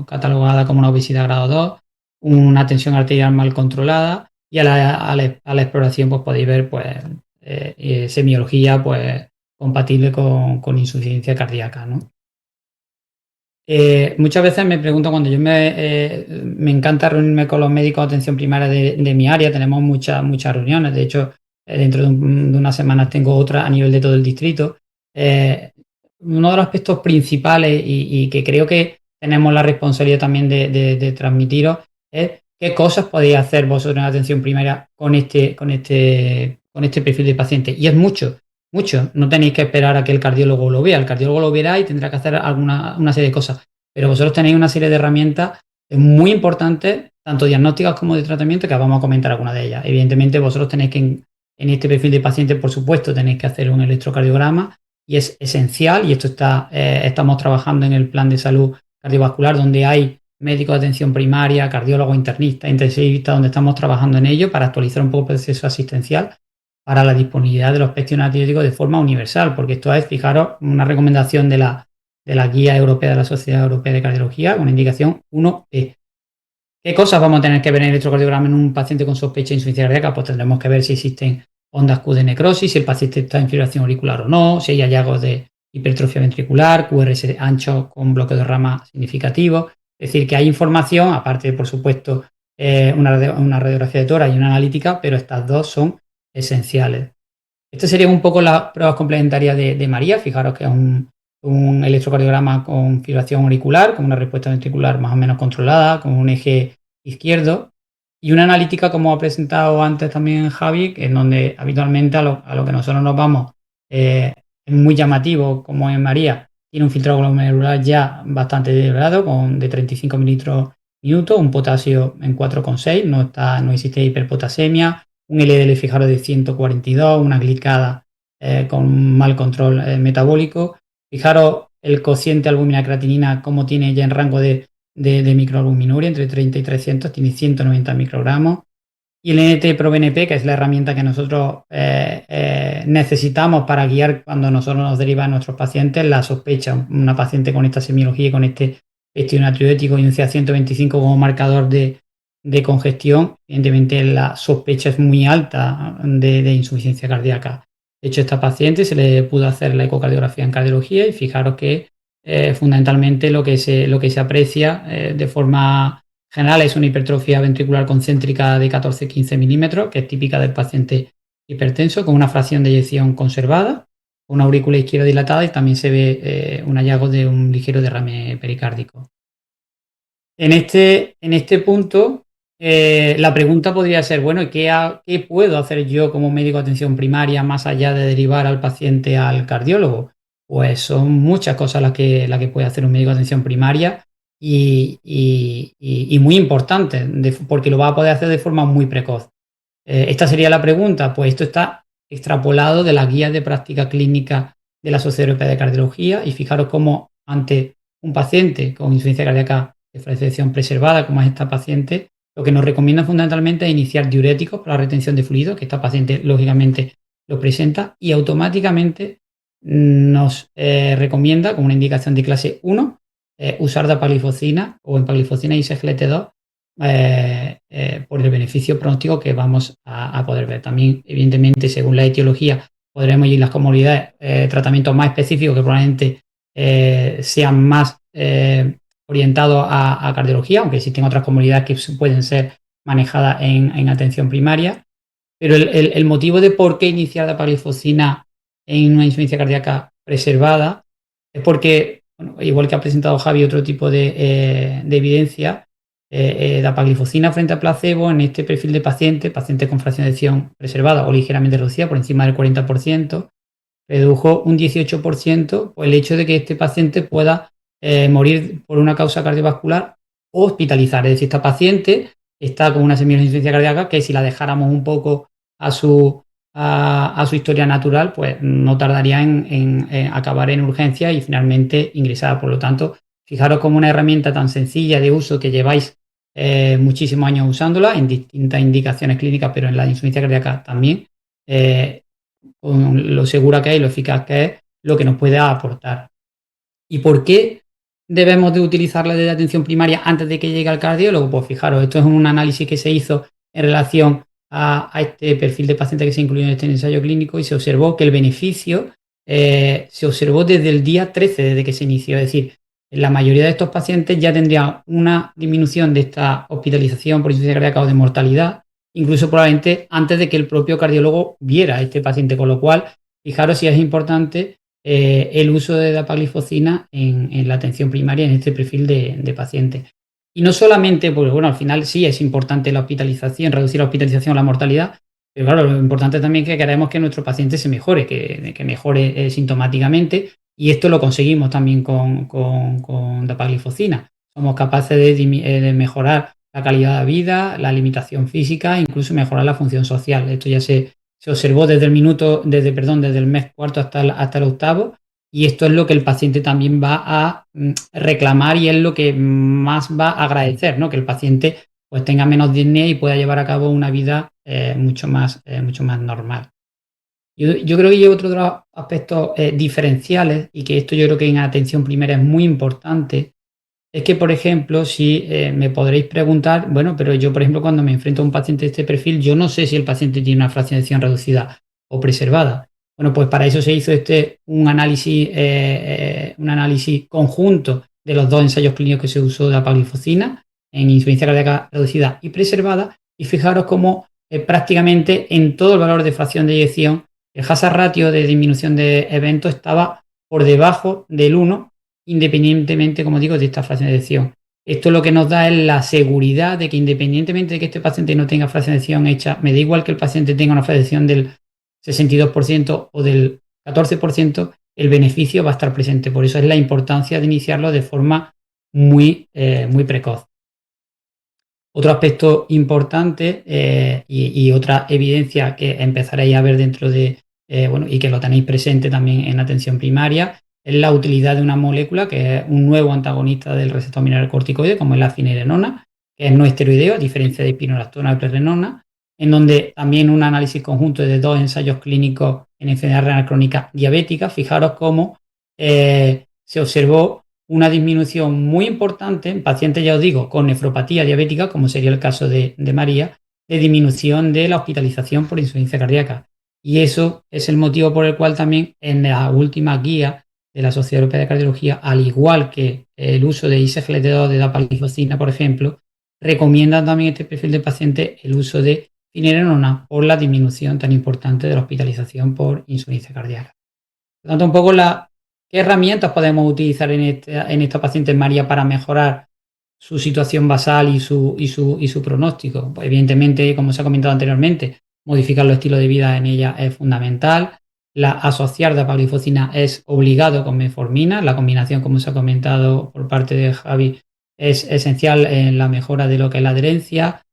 catalogada como una obesidad grado 2, una tensión arterial mal controlada, y a la exploración pues podéis ver pues semiología pues compatible con insuficiencia cardíaca, ¿no? Muchas veces me pregunto, cuando yo me encanta reunirme con los médicos de atención primaria de mi área, tenemos muchas reuniones. De hecho, dentro de unas semanas tengo otra a nivel de todo el distrito. Uno de los aspectos principales y que creo que tenemos la responsabilidad también de transmitiros es qué cosas podéis hacer vosotros en atención primaria con este perfil de paciente. Y es mucho. No tenéis que esperar a que el cardiólogo lo vea. El cardiólogo lo verá y tendrá que hacer una serie de cosas. Pero vosotros tenéis una serie de herramientas muy importantes, tanto diagnósticas como de tratamiento, que vamos a comentar algunas de ellas. Evidentemente, vosotros tenéis que, en este perfil de paciente, por supuesto, tenéis que hacer un electrocardiograma, y es esencial, y esto estamos trabajando en el plan de salud cardiovascular, donde hay médicos de atención primaria, cardiólogos, internistas, intensivistas, donde estamos trabajando en ello para actualizar un poco el proceso asistencial para la disponibilidad de los péptidos antibióticos de forma universal, porque esto es, fijaros, una recomendación de la Guía Europea de la Sociedad Europea de Cardiología, una indicación 1E. ¿Qué cosas vamos a tener que ver en el electrocardiograma en un paciente con sospecha de insuficiencia cardíaca? Pues tendremos que ver si existen ondas Q de necrosis, si el paciente está en fibrilación auricular o no, si hay hallazgos de hipertrofia ventricular, QRS ancho con bloqueo de rama significativo. Es decir, que hay información, aparte de, por supuesto, una radiografía de tórax y una analítica, pero estas dos son esenciales. Estas serían un poco las pruebas complementarias de María. Fijaros que es un electrocardiograma con fibrilación auricular, con una respuesta ventricular más o menos controlada, con un eje izquierdo, y una analítica, como ha presentado antes también Javi, en donde habitualmente a lo que nosotros nos vamos es muy llamativo, como en María, tiene un filtrado glomerular ya bastante deteriorado, de 35 mililitros minuto, un potasio en 4,6, no existe hiperpotasemia, un LDL, fijaros, de 142, una glicada con mal control metabólico. Fijaros el cociente albúmina-creatinina, como tiene ya en rango de microalbuminuria, entre 30 y 300, tiene 190 microgramos. Y el NT-proBNP, que es la herramienta que nosotros necesitamos para guiar cuando nosotros nos derivan nuestros pacientes, la sospecha. Una paciente con esta semiología y con este péptido natriurético y un CA-125 como marcador de congestión, evidentemente la sospecha es muy alta de insuficiencia cardíaca. De hecho, a esta paciente se le pudo hacer la ecocardiografía en cardiología, y fijaros que fundamentalmente lo que se aprecia de forma general es una hipertrofia ventricular concéntrica de 14-15 milímetros, que es típica del paciente hipertenso, con una fracción de eyección conservada, una aurícula izquierda dilatada, y también se ve un hallazgo de un ligero derrame pericárdico. En este punto, la pregunta podría ser, bueno, ¿y qué puedo hacer yo como médico de atención primaria más allá de derivar al paciente al cardiólogo? Pues son muchas cosas las que puede hacer un médico de atención primaria, y muy importantes, porque lo va a poder hacer de forma muy precoz. Esta sería la pregunta. Pues esto está extrapolado de las guías de práctica clínica de la Sociedad Europea de Cardiología, y fijaros cómo ante un paciente con insuficiencia cardíaca de fracción preservada, como es esta paciente, lo que nos recomienda fundamentalmente es iniciar diuréticos para la retención de fluido, que esta paciente lógicamente lo presenta, y automáticamente nos recomienda, como una indicación de clase 1, usar dapaglifosina o empaglifosina y SGLT2 por el beneficio pronóstico que vamos a poder ver. También, evidentemente, según la etiología, podremos ir las comorbilidades, tratamientos más específicos que probablemente sean más orientado a cardiología, aunque existen otras comodidades que pueden ser manejadas en atención primaria. Pero el motivo de por qué iniciar dapagliflozina en una insuficiencia cardíaca preservada es porque, bueno, igual que ha presentado Javi otro tipo de evidencia, dapagliflozina frente a placebo en este perfil de paciente con fracción de eyección preservada o ligeramente reducida por encima del 40%, redujo un 18% por el hecho de que este paciente pueda morir por una causa cardiovascular o hospitalizar. Es decir, esta paciente está con una semi-insuficiencia cardíaca que si la dejáramos un poco a su historia natural, pues no tardaría en acabar en urgencia y finalmente ingresar. Por lo tanto, fijaros como una herramienta tan sencilla de uso que lleváis muchísimos años usándola en distintas indicaciones clínicas, pero en la insuficiencia cardíaca también, con lo segura que es y lo eficaz que es, lo que nos puede aportar. ¿Y por qué debemos de utilizarla desde atención primaria antes de que llegue al cardiólogo? Pues fijaros, esto es un análisis que se hizo en relación a este perfil de paciente que se incluyó en este ensayo clínico y se observó que el beneficio se observó desde el día 13, desde que se inició. Es decir, la mayoría de estos pacientes ya tendrían una disminución de esta hospitalización por insuficiencia cardíaca o de mortalidad, incluso probablemente antes de que el propio cardiólogo viera a este paciente, con lo cual, fijaros si es importante el uso de dapagliflozina en la atención primaria en este perfil de paciente. Y no solamente, porque bueno, al final sí es importante la hospitalización, reducir la hospitalización o la mortalidad, pero claro, lo importante también es que queremos que nuestro paciente se mejore, que mejore sintomáticamente, y esto lo conseguimos también con dapagliflozina. Somos capaces de mejorar la calidad de vida, la limitación física, incluso mejorar la función social. Esto ya se observó desde el mes cuarto hasta el octavo, y esto es lo que el paciente también va a reclamar y es lo que más va a agradecer, ¿no? Que el paciente pues tenga menos disnea y pueda llevar a cabo una vida mucho más normal. Yo creo que hay otro de los aspectos diferenciales, y que esto yo creo que en atención primaria es muy importante, es que, por ejemplo, si me podréis preguntar, bueno, pero yo, por ejemplo, cuando me enfrento a un paciente de este perfil, yo no sé si el paciente tiene una fracción de eyección reducida o preservada. Bueno, pues para eso se hizo un análisis conjunto de los dos ensayos clínicos que se usó de dapagliflozina en insuficiencia cardíaca reducida y preservada, y fijaros cómo prácticamente en todo el valor de fracción de eyección, el hazard ratio de disminución de eventos estaba por debajo del 1, independientemente, como digo, de esta fracción de eyección. Esto lo que nos da es la seguridad de que, independientemente de que este paciente no tenga fracción de eyección hecha, me da igual que el paciente tenga una fracción de eyección del 62% o del 14%, el beneficio va a estar presente. Por eso es la importancia de iniciarlo de forma muy precoz. Otro aspecto importante y otra evidencia que empezaréis a ver dentro de, y que lo tenéis presente también en atención primaria, es la utilidad de una molécula que es un nuevo antagonista del receptor mineralocorticoide, como es la finerenona, que es no esteroideo, a diferencia de spironolactona o eplerenona, en donde también un análisis conjunto de dos ensayos clínicos en enfermedad renal crónica diabética, fijaros cómo se observó una disminución muy importante en pacientes, ya os digo, con nefropatía diabética, como sería el caso de María, de disminución de la hospitalización por insuficiencia cardíaca. Y eso es el motivo por el cual también en la última guía de la Sociedad Europea de Cardiología, al igual que el uso de ISGLT2 de dapagliflozina, por ejemplo, recomiendan también este perfil de paciente el uso de finerenona por la disminución tan importante de la hospitalización por insuficiencia cardíaca. Por lo tanto, un poco ¿qué herramientas podemos utilizar en esta paciente María para mejorar su situación basal y su pronóstico? Pues evidentemente, como se ha comentado anteriormente, modificar los estilos de vida en ella es fundamental. Asociar dapagliflozina es obligado con metformina. La combinación, como se ha comentado por parte de Javi, es esencial en la mejora de lo que es la adherencia.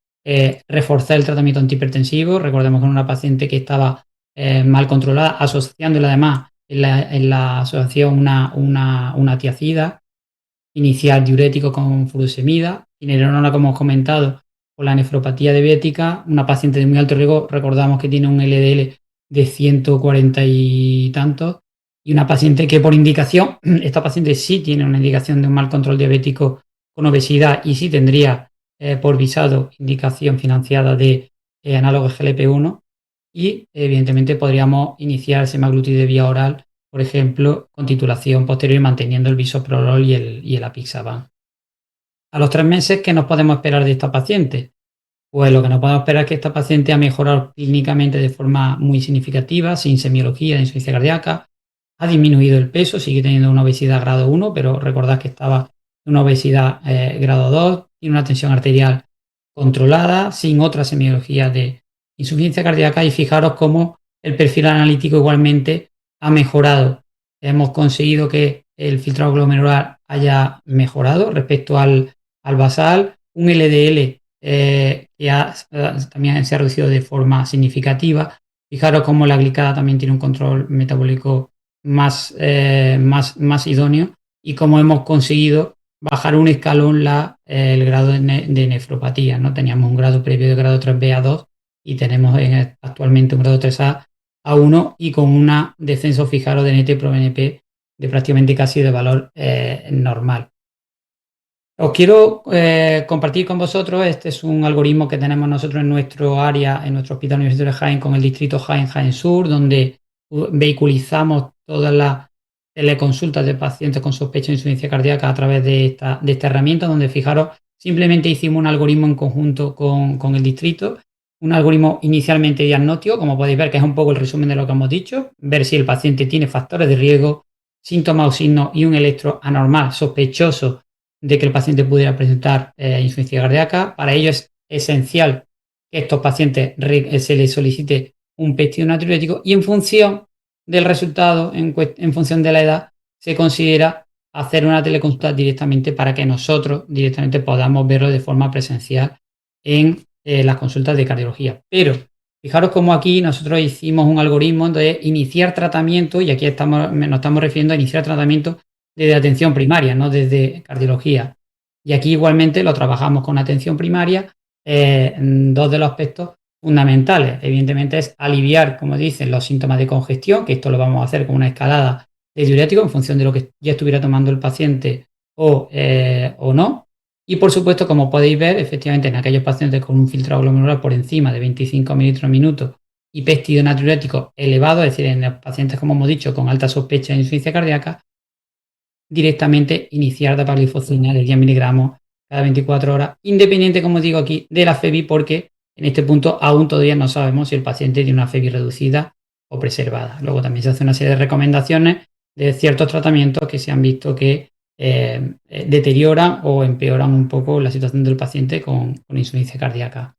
Reforzar el tratamiento antihipertensivo. Recordemos que en una paciente que estaba mal controlada, asociándola además en la asociación una tiacida, iniciar diurético con furosemida, finerenona, como hemos comentado, con la nefropatía diabética, una paciente de muy alto riesgo, recordamos que tiene un LDL de 140 y tantos, y una paciente que por indicación, esta paciente sí tiene una indicación de un mal control diabético con obesidad y sí tendría por visado indicación financiada de análogos GLP-1, y evidentemente podríamos iniciar semaglutide vía oral, por ejemplo, con titulación posterior y manteniendo el bisoprolol y el apixaban. a los 3 meses, ¿qué nos podemos esperar de esta paciente? Pues lo que nos podemos esperar es que esta paciente ha mejorado clínicamente de forma muy significativa, sin semiología de insuficiencia cardíaca, ha disminuido el peso, sigue teniendo una obesidad grado 1, pero recordad que estaba en una obesidad grado 2, tiene una tensión arterial controlada, sin otra semiología de insuficiencia cardíaca, y fijaros cómo el perfil analítico igualmente ha mejorado. Hemos conseguido que el filtrado glomerular haya mejorado respecto al basal, un LDL también se ha reducido de forma significativa. Fijaros cómo la glicada también tiene un control metabólico más idóneo, y cómo hemos conseguido bajar un escalón el grado de nefropatía, ¿no? Teníamos un grado previo de grado 3B a 2 y tenemos actualmente un grado 3A a 1, y con un descenso, fijaros, de NT-proBNP de prácticamente casi de valor normal. Os quiero compartir con vosotros, este es un algoritmo que tenemos nosotros en nuestro área, en nuestro Hospital Universitario de Jaén, con el distrito Jaén Sur, donde vehiculizamos todas las teleconsultas de pacientes con sospecha de insuficiencia cardíaca a través de esta herramienta, donde, fijaros, simplemente hicimos un algoritmo en conjunto con el distrito, un algoritmo inicialmente diagnóstico, como podéis ver, que es un poco el resumen de lo que hemos dicho, ver si el paciente tiene factores de riesgo, síntomas o signos y un electro anormal sospechoso de que el paciente pudiera presentar insuficiencia cardíaca. Para ello es esencial que a estos pacientes se les solicite un péptido natriurético, y en función del resultado, en función de la edad, se considera hacer una teleconsulta directamente para que nosotros directamente podamos verlo de forma presencial en las consultas de cardiología. Pero fijaros cómo aquí nosotros hicimos un algoritmo de iniciar tratamiento, y aquí nos estamos refiriendo a iniciar tratamiento desde atención primaria, no desde cardiología. Y aquí igualmente lo trabajamos con atención primaria. Dos de los aspectos fundamentales, evidentemente, es aliviar, como dicen, los síntomas de congestión, que esto lo vamos a hacer con una escalada de diurético en función de lo que ya estuviera tomando el paciente o no. Y por supuesto, como podéis ver, efectivamente, en aquellos pacientes con un filtrado glomerular por encima de 25 mililitros minuto y péptido natriurético elevado, es decir, en los pacientes, como hemos dicho, con alta sospecha de insuficiencia cardíaca, directamente iniciar dapagliflozina de 10 miligramos cada 24 horas, independiente, como digo aquí, de la FEBI, porque en este punto aún todavía no sabemos si el paciente tiene una FEBI reducida o preservada. Luego también se hace una serie de recomendaciones de ciertos tratamientos que se han visto que deterioran o empeoran un poco la situación del paciente con insuficiencia cardíaca.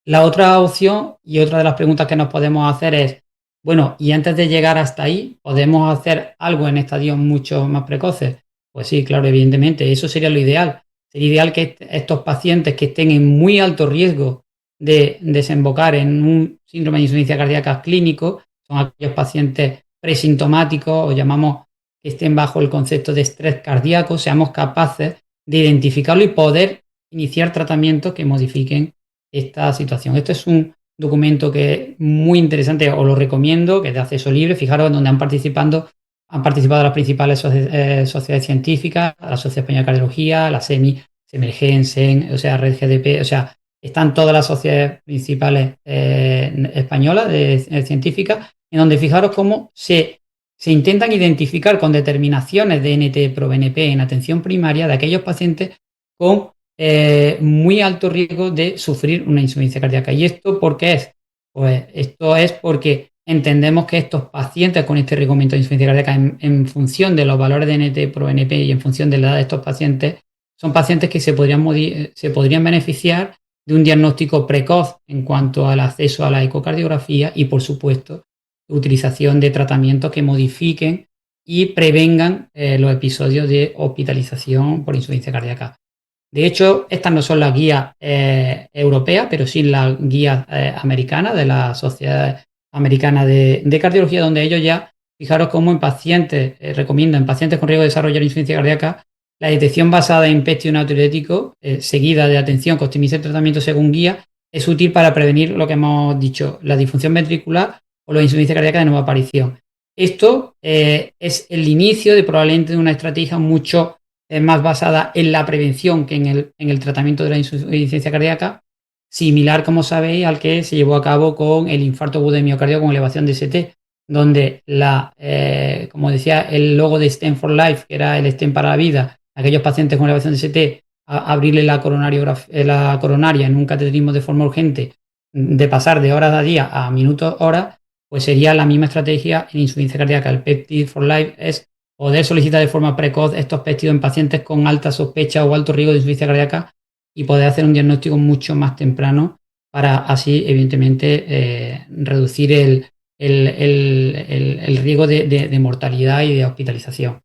La otra opción, y otra de las preguntas que nos podemos hacer es, bueno, y antes de llegar hasta ahí, ¿podemos hacer algo en estadios mucho más precoces? Pues sí, claro, evidentemente, eso sería lo ideal. Sería ideal que estos pacientes que estén en muy alto riesgo de desembocar en un síndrome de insuficiencia cardíaca clínico, son aquellos pacientes presintomáticos, o llamamos que estén bajo el concepto de estrés cardíaco, seamos capaces de identificarlo y poder iniciar tratamientos que modifiquen esta situación. Esto es un documento que es muy interesante, os lo recomiendo, que es de acceso libre. Fijaros en donde han participado las principales sociedades científicas, la Sociedad Española de Cardiología, la SEMI, Semergen, SEN, o sea, Red GDP, o sea, están todas las sociedades principales españolas científicas, en donde fijaros cómo se intentan identificar con determinaciones de NT-proBNP en atención primaria de aquellos pacientes con muy alto riesgo de sufrir una insuficiencia cardíaca. ¿Y esto por qué es? Pues esto es porque entendemos que estos pacientes con este riesgo aumento de insuficiencia cardíaca, en función de los valores de NT-proBNP y en función de la edad de estos pacientes, son pacientes que se podrían beneficiar de un diagnóstico precoz en cuanto al acceso a la ecocardiografía y, por supuesto, utilización de tratamientos que modifiquen y prevengan los episodios de hospitalización por insuficiencia cardíaca. De hecho, estas no son las guías europeas, pero sí las guías americanas de la Sociedad Americana de Cardiología, donde ellos ya, fijaros cómo en pacientes, recomiendan en pacientes con riesgo de desarrollar insuficiencia cardíaca, la detección basada en péptido natriurético, seguida de atención que optimice el tratamiento según guía, es útil para prevenir lo que hemos dicho, la disfunción ventricular o la insuficiencia cardíaca de nueva aparición. Esto es el inicio de probablemente una estrategia mucho más basada en la prevención que en el tratamiento de la insuficiencia cardíaca, similar, como sabéis, al que se llevó a cabo con el infarto agudo de miocardio con elevación de ST, donde como decía el logo de Stem for Life, que era el Stem para la vida, aquellos pacientes con elevación de ST abrirle la coronaria en un cateterismo de forma urgente, de pasar de horas a día a minutos, horas, pues sería la misma estrategia en insuficiencia cardíaca. El Peptide for Life es poder solicitar de forma precoz estos péptidos en pacientes con alta sospecha o alto riesgo de insuficiencia cardíaca y poder hacer un diagnóstico mucho más temprano para así, evidentemente, reducir el riesgo de mortalidad y de hospitalización.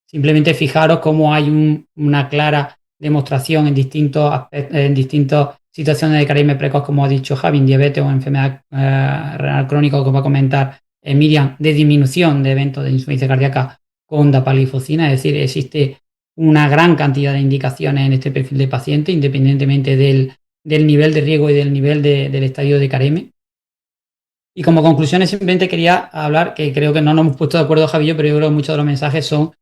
Simplemente fijaros cómo hay una clara demostración en distintas situaciones de carisma precoz, como ha dicho Javi, en diabetes o enfermedad renal crónica, como va a comentar Miriam, de disminución de eventos de insuficiencia cardíaca con dapaglifosina. Es decir, existe una gran cantidad de indicaciones en este perfil de paciente, independientemente del nivel de riesgo y del nivel del estadio de careme. Y como conclusiones simplemente quería hablar, que creo que no nos hemos puesto de acuerdo Javi y yo, pero yo creo que muchos de los mensajes son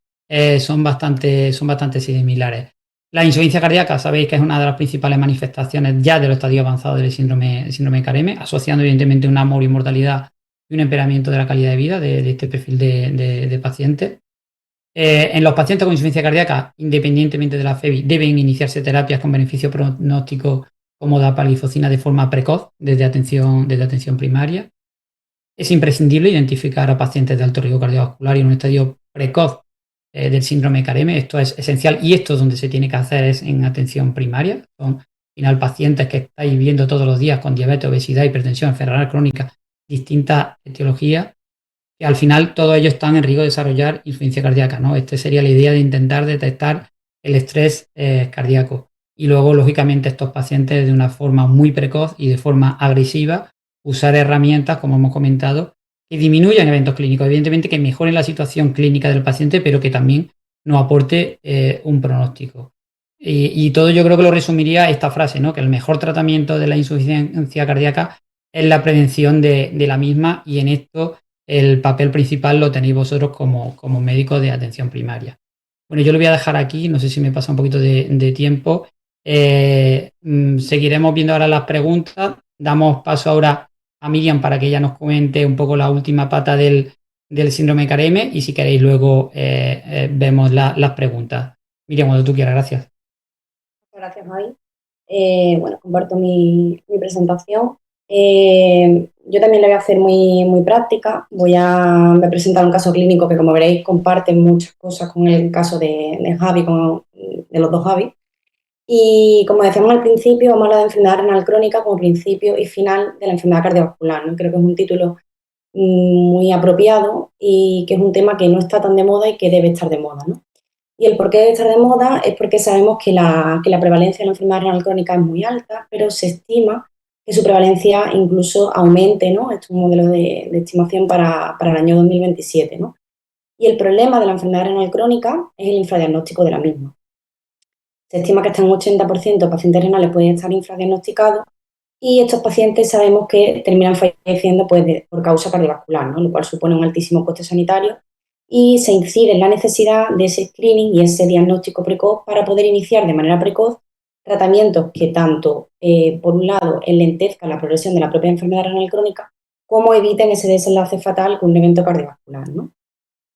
bastante similares. La insuficiencia cardíaca, sabéis que es una de las principales manifestaciones ya de los estadios avanzados del síndrome de Careme, asociando evidentemente una mortalidad y un empeoramiento de la calidad de vida de este perfil de pacientes. En los pacientes con insuficiencia cardíaca, independientemente de la FEBI, deben iniciarse terapias con beneficio pronóstico como dapaglifosina de forma precoz desde atención primaria. Es imprescindible identificar a pacientes de alto riesgo cardiovascular y en un estadio precoz del síndrome de Careme. Esto es esencial y esto es donde se tiene que hacer es en atención primaria. Son, al final, pacientes que estáis viendo todos los días con diabetes, obesidad, hipertensión, enfermedad renal crónica, distintas etiologías, que al final todos ellos están en riesgo de desarrollar insuficiencia cardíaca, ¿no? Esta sería la idea de intentar detectar el estrés cardíaco. Y luego, lógicamente, estos pacientes de una forma muy precoz y de forma agresiva, usar herramientas, como hemos comentado, que disminuyan eventos clínicos, evidentemente que mejoren la situación clínica del paciente, pero que también nos aporte un pronóstico. Y todo yo creo que lo resumiría esta frase, ¿no? Que el mejor tratamiento de la insuficiencia cardíaca es la prevención de la misma, y en esto el papel principal lo tenéis vosotros como médicos de atención primaria. Bueno, yo lo voy a dejar aquí, no sé si me pasa un poquito de tiempo. Seguiremos viendo ahora las preguntas. Damos paso ahora a Miriam para que ella nos comente un poco la última pata del síndrome de Careme, y si queréis luego vemos las preguntas. Miriam, cuando tú quieras, gracias. Gracias, Javi. Bueno, comparto mi presentación. Yo también la voy a hacer muy práctica. Voy a presentar un caso clínico que, como veréis, comparte muchas cosas con el caso de Javi, de los dos Javi. Y como decíamos al principio, vamos a hablar de enfermedad renal crónica como principio y final de la enfermedad cardiovascular, ¿no? Creo que es un título muy apropiado y que es un tema que no está tan de moda y que debe estar de moda, ¿no? Y el por qué debe estar de moda es porque sabemos que la prevalencia de la enfermedad renal crónica es muy alta, pero se estima que su prevalencia incluso aumente, ¿no? Esto es un modelo de estimación para el año 2027, ¿no? Y el problema de la enfermedad renal crónica es el infradiagnóstico de la misma. Se estima que hasta un 80% de pacientes renales pueden estar infradiagnosticados, y estos pacientes sabemos que terminan falleciendo pues, por causa cardiovascular, ¿no? Lo cual supone un altísimo coste sanitario, y se incide en la necesidad de ese screening y ese diagnóstico precoz para poder iniciar de manera precoz tratamientos que tanto, por un lado, enlentezcan la progresión de la propia enfermedad renal crónica, como eviten ese desenlace fatal con un evento cardiovascular, ¿no?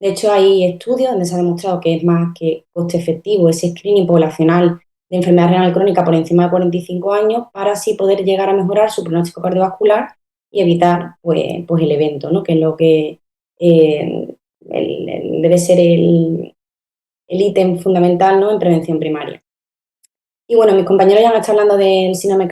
De hecho, hay estudios donde se ha demostrado que es más que coste efectivo ese screening poblacional de enfermedad renal crónica por encima de 45 años para así poder llegar a mejorar su pronóstico cardiovascular y evitar pues el evento, ¿no? Que es lo que debe ser el ítem fundamental, ¿no? En prevención primaria. Y bueno, mis compañeros ya han estado hablando del síndrome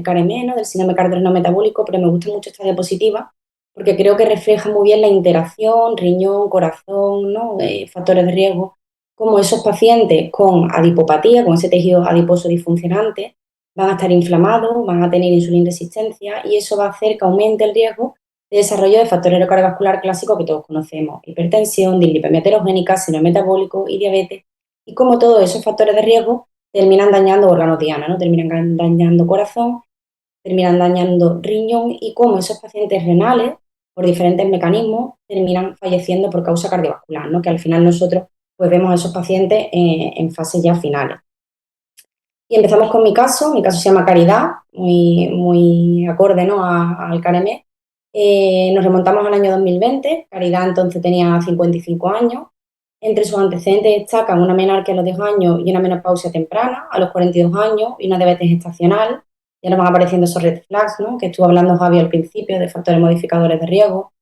Careme, ¿no? Del síndrome cardíaco metabólico, pero me gusta mucho esta diapositiva porque creo que refleja muy bien la interacción riñón, corazón, ¿no? Factores de riesgo, como esos pacientes con adipopatía, con ese tejido adiposo disfuncionante, van a estar inflamados, van a tener insulina resistencia, y eso va a hacer que aumente el riesgo de desarrollo de factores cardiovascular clásicos que todos conocemos: hipertensión, dislipemia heterogénica, síndrome metabólico y diabetes. Y como todos esos factores de riesgo terminan dañando órganos diana, ¿no? Terminan dañando corazón, terminan dañando riñón, y como esos pacientes renales, por diferentes mecanismos, terminan falleciendo por causa cardiovascular, ¿no? Que al final nosotros pues vemos a esos pacientes en fases ya finales. Y empezamos con mi caso se llama Caridad, muy acorde, ¿no? al Careme. Nos remontamos al año 2020, Caridad entonces tenía 55 años, Entre sus antecedentes destacan una menarquia a los 10 años y una menopausia temprana a los 42 años y una diabetes gestacional. Ya nos van apareciendo esos red flags, ¿no?, que estuvo hablando Javi al principio, de factores modificadores de riesgo.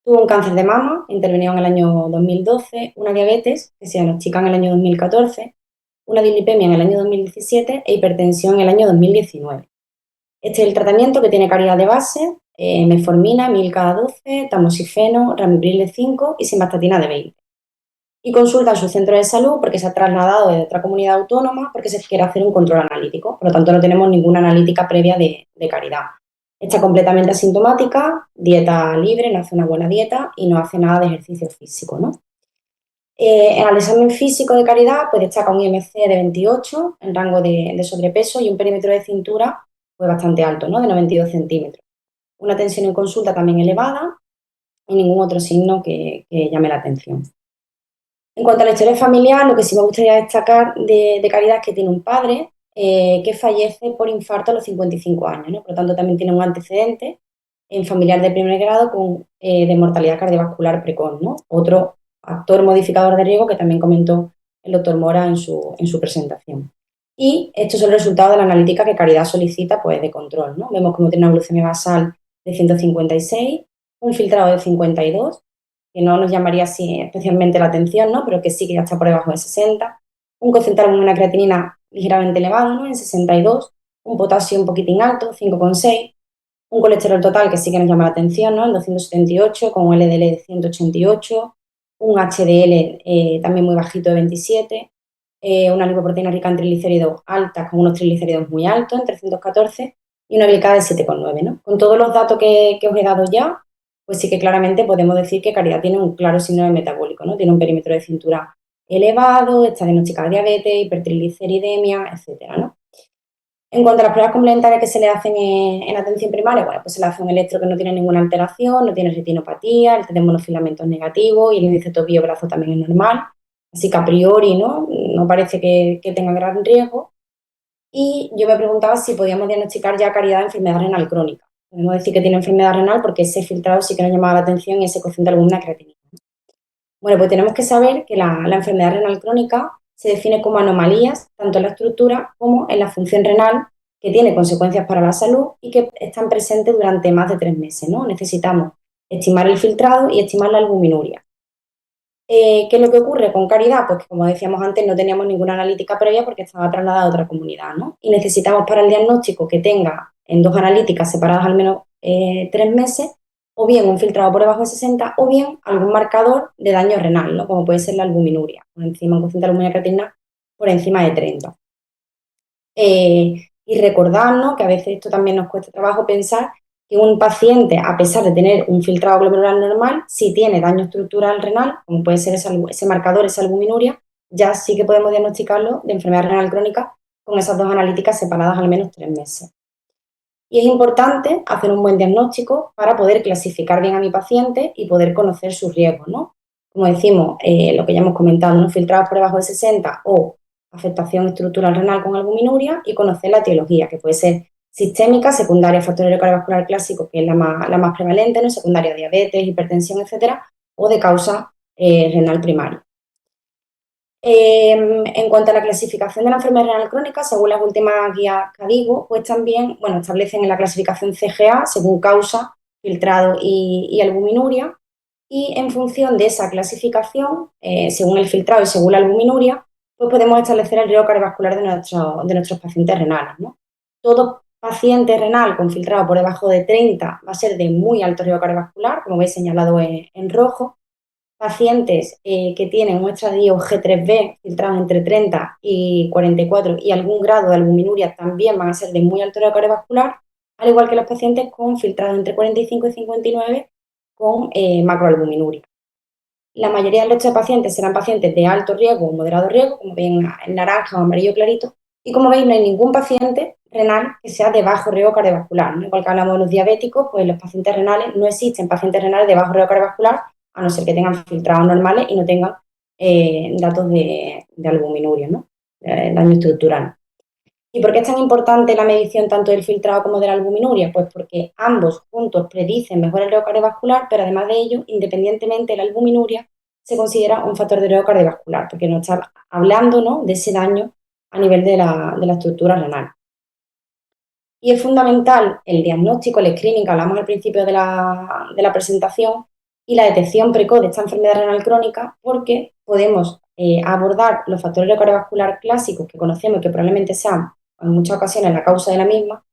Tuvo un cáncer de mama, intervenido en el año 2012, una diabetes que se diagnostica en el año 2014, una dislipemia en el año 2017 e hipertensión en el año 2019. Este es el tratamiento, que tiene calidad de base, metformina 1000 cada 12, tamoxifeno, ramipril 5 y simvastatina de 20. Y consulta en su centro de salud porque se ha trasladado de otra comunidad autónoma porque se quiere hacer un control analítico. Por lo tanto, no tenemos ninguna analítica previa de caridad. Está completamente asintomática, dieta libre, no hace una buena dieta y no hace nada de ejercicio físico, ¿no? En el examen físico de caridad, pues destaca un IMC de 28 en rango de sobrepeso y un perímetro de cintura pues bastante alto, ¿no?, de 92 centímetros. Una tensión en consulta también elevada y ningún otro signo que llame la atención. En cuanto a la historia familiar, lo que sí me gustaría destacar de Caridad es que tiene un padre que fallece por infarto a los 55 años, ¿no? Por lo tanto, también tiene un antecedente en familiar de primer grado de mortalidad cardiovascular precoz, ¿no? Otro factor modificador de riesgo que también comentó el doctor Mora en su presentación. Y estos son los resultados de la analítica que Caridad solicita, pues, de control, ¿no? Vemos cómo tiene una glucemia basal de 156, un filtrado de 52, que no nos llamaría así especialmente la atención, ¿no?, pero que sí que ya está por debajo de 60, un concentrado en una creatinina ligeramente elevado, ¿no?, en 62, un potasio un poquitín alto, 5,6, un colesterol total que sí que nos llama la atención, ¿no?, en 278, con un LDL de 188, un HDL también muy bajito de 27, una lipoproteína rica en triglicéridos alta, con unos triglicéridos muy altos, en 314, y una glicada de 7,9, ¿no? Con todos los datos que os he dado ya, pues sí que claramente podemos decir que Caridad tiene un claro síndrome metabólico, ¿no? Tiene un perímetro de cintura elevado, está diagnosticada de diabetes, hipertrigliceridemia, etcétera, ¿no? En cuanto a las pruebas complementarias que se le hacen en atención primaria, bueno, pues se le hace un electro que no tiene ninguna alteración, no tiene retinopatía, el test de monofilamentos negativo y el índice topillo-brazo también es normal. Así que a priori, no parece que tenga gran riesgo. Y yo me preguntaba si podíamos diagnosticar ya Caridad de enfermedad renal crónica. Podemos decir que tiene enfermedad renal porque ese filtrado sí que nos llamaba la atención y ese cociente de albúmina creatinina. Bueno, pues tenemos que saber que la enfermedad renal crónica se define como anomalías tanto en la estructura como en la función renal que tiene consecuencias para la salud y que están presentes durante más de 3 meses, ¿no? Necesitamos estimar el filtrado y estimar la albuminuria. ¿Qué es lo que ocurre con Caridad? Pues que, como decíamos antes, no teníamos ninguna analítica previa porque estaba trasladada a otra comunidad, ¿no? Y necesitamos para el diagnóstico que tenga en 2 analíticas separadas al menos 3 meses, o bien un filtrado por debajo de 60, o bien algún marcador de daño renal, ¿no?, como puede ser la albuminuria, por encima, un cociente de albúmina creatinina por encima de 30. Y recordarnos que a veces esto también nos cuesta trabajo pensar que un paciente, a pesar de tener un filtrado glomerular normal, si tiene daño estructural renal, como puede ser ese marcador, esa albuminuria, ya sí que podemos diagnosticarlo de enfermedad renal crónica con esas 2 analíticas separadas al menos 3 meses. Y es importante hacer un buen diagnóstico para poder clasificar bien a mi paciente y poder conocer sus riesgos, ¿no? Como decimos, lo que ya hemos comentado, ¿no?, filtrados por debajo de 60 o afectación estructural renal con albuminuria, y conocer la etiología, que puede ser sistémica, secundaria, factor cardiovascular clásico, que es la más prevalente, ¿no?, secundaria, diabetes, hipertensión, etcétera, o de causa renal primaria. En cuanto a la clasificación de la enfermedad renal crónica, según las últimas guías CADIGO, pues también, bueno, establecen en la clasificación CGA según causa, filtrado y albuminuria, y en función de esa clasificación, según el filtrado y según la albuminuria, pues podemos establecer el riesgo cardiovascular de nuestros pacientes renales, ¿no? Todo paciente renal con filtrado por debajo de 30 va a ser de muy alto riesgo cardiovascular, como veis señalado en rojo. Pacientes que tienen un estradiol G3B filtrados entre 30 y 44 y algún grado de albuminuria también van a ser de muy alto riesgo cardiovascular, al igual que los pacientes con filtrados entre 45 y 59 con macroalbuminuria. La mayoría de nuestros pacientes serán pacientes de alto riesgo o moderado riesgo, como ven en naranja o amarillo clarito, y como veis no hay ningún paciente renal que sea de bajo riesgo cardiovascular, ¿no? Igual que hablamos de los diabéticos, pues los pacientes renales, no existen pacientes renales de bajo riesgo cardiovascular, a no ser que tengan filtrados normales y no tengan datos de albuminuria, ¿no?, daño estructural. ¿Y por qué es tan importante la medición tanto del filtrado como de la albuminuria? Pues porque ambos juntos predicen mejor el riesgo cardiovascular, pero además de ello, independientemente de la albuminuria, se considera un factor de riesgo cardiovascular, porque nos está hablando, ¿no?, de ese daño a nivel de la estructura renal. Y es fundamental el diagnóstico, el screening que hablamos al principio de la presentación y la detección precoz de esta enfermedad renal crónica, porque podemos abordar los factores cardiovasculares clásicos que conocemos y que probablemente sean en muchas ocasiones la causa de la misma,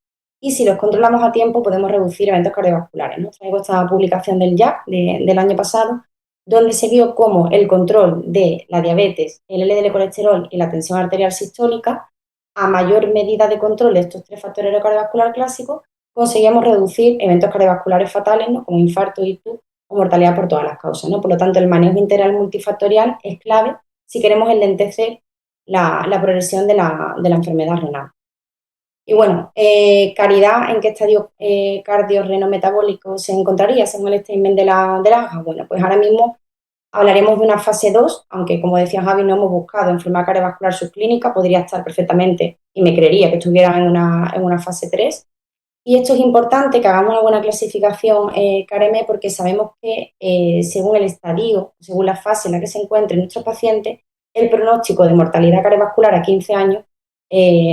y si los controlamos a tiempo podemos reducir eventos cardiovasculares, ¿no? Traigo esta publicación del JAC del año pasado, donde se vio cómo el control de la diabetes, el LDL colesterol y la tensión arterial sistólica, a mayor medida de control de estos tres factores cardiovasculares clásicos, conseguíamos reducir eventos cardiovasculares fatales, ¿no?, como infarto, ictus o mortalidad por todas las causas, ¿no? Por lo tanto, el manejo integral multifactorial es clave si queremos enlentecer la progresión de la enfermedad renal. Y bueno, Caridad, ¿en qué estadio cardiorrenometabólico se encontraría según el statement de la AJA? Bueno, pues ahora mismo hablaremos de una fase 2, aunque como decía Javi, no hemos buscado enfermedad cardiovascular subclínica, podría estar perfectamente, y me creería que estuviera en una fase 3. Y esto es importante, que hagamos una buena clasificación, CAREME, porque sabemos que según el estadio, según la fase en la que se encuentren nuestros pacientes, el pronóstico de mortalidad cardiovascular a 15 años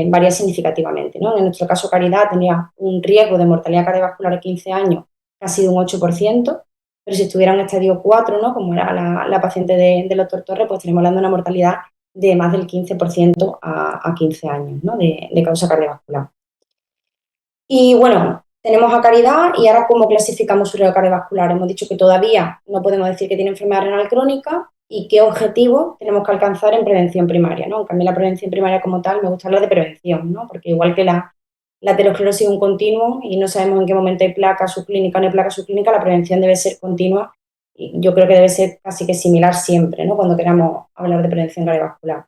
varía significativamente, ¿no? En nuestro caso, Caridad tenía un riesgo de mortalidad cardiovascular a 15 años casi de un 8%, pero si estuviera en estadio 4, ¿no?, como era la paciente del doctor Torres, pues tenemos hablando de una mortalidad de más del 15% a 15 años, ¿no?, de causa cardiovascular. Y bueno, tenemos a Caridad y ahora ¿cómo clasificamos su riesgo cardiovascular? Hemos dicho que todavía no podemos decir que tiene enfermedad renal crónica y qué objetivo tenemos que alcanzar en prevención primaria, ¿no? En cambio, la prevención primaria como tal, me gusta hablar de prevención, ¿no? Porque igual que la aterosclerosis es un continuo y no sabemos en qué momento hay placa subclínica o no hay placa subclínica, la prevención debe ser continua y yo creo que debe ser casi que similar siempre, ¿no?, cuando queramos hablar de prevención cardiovascular.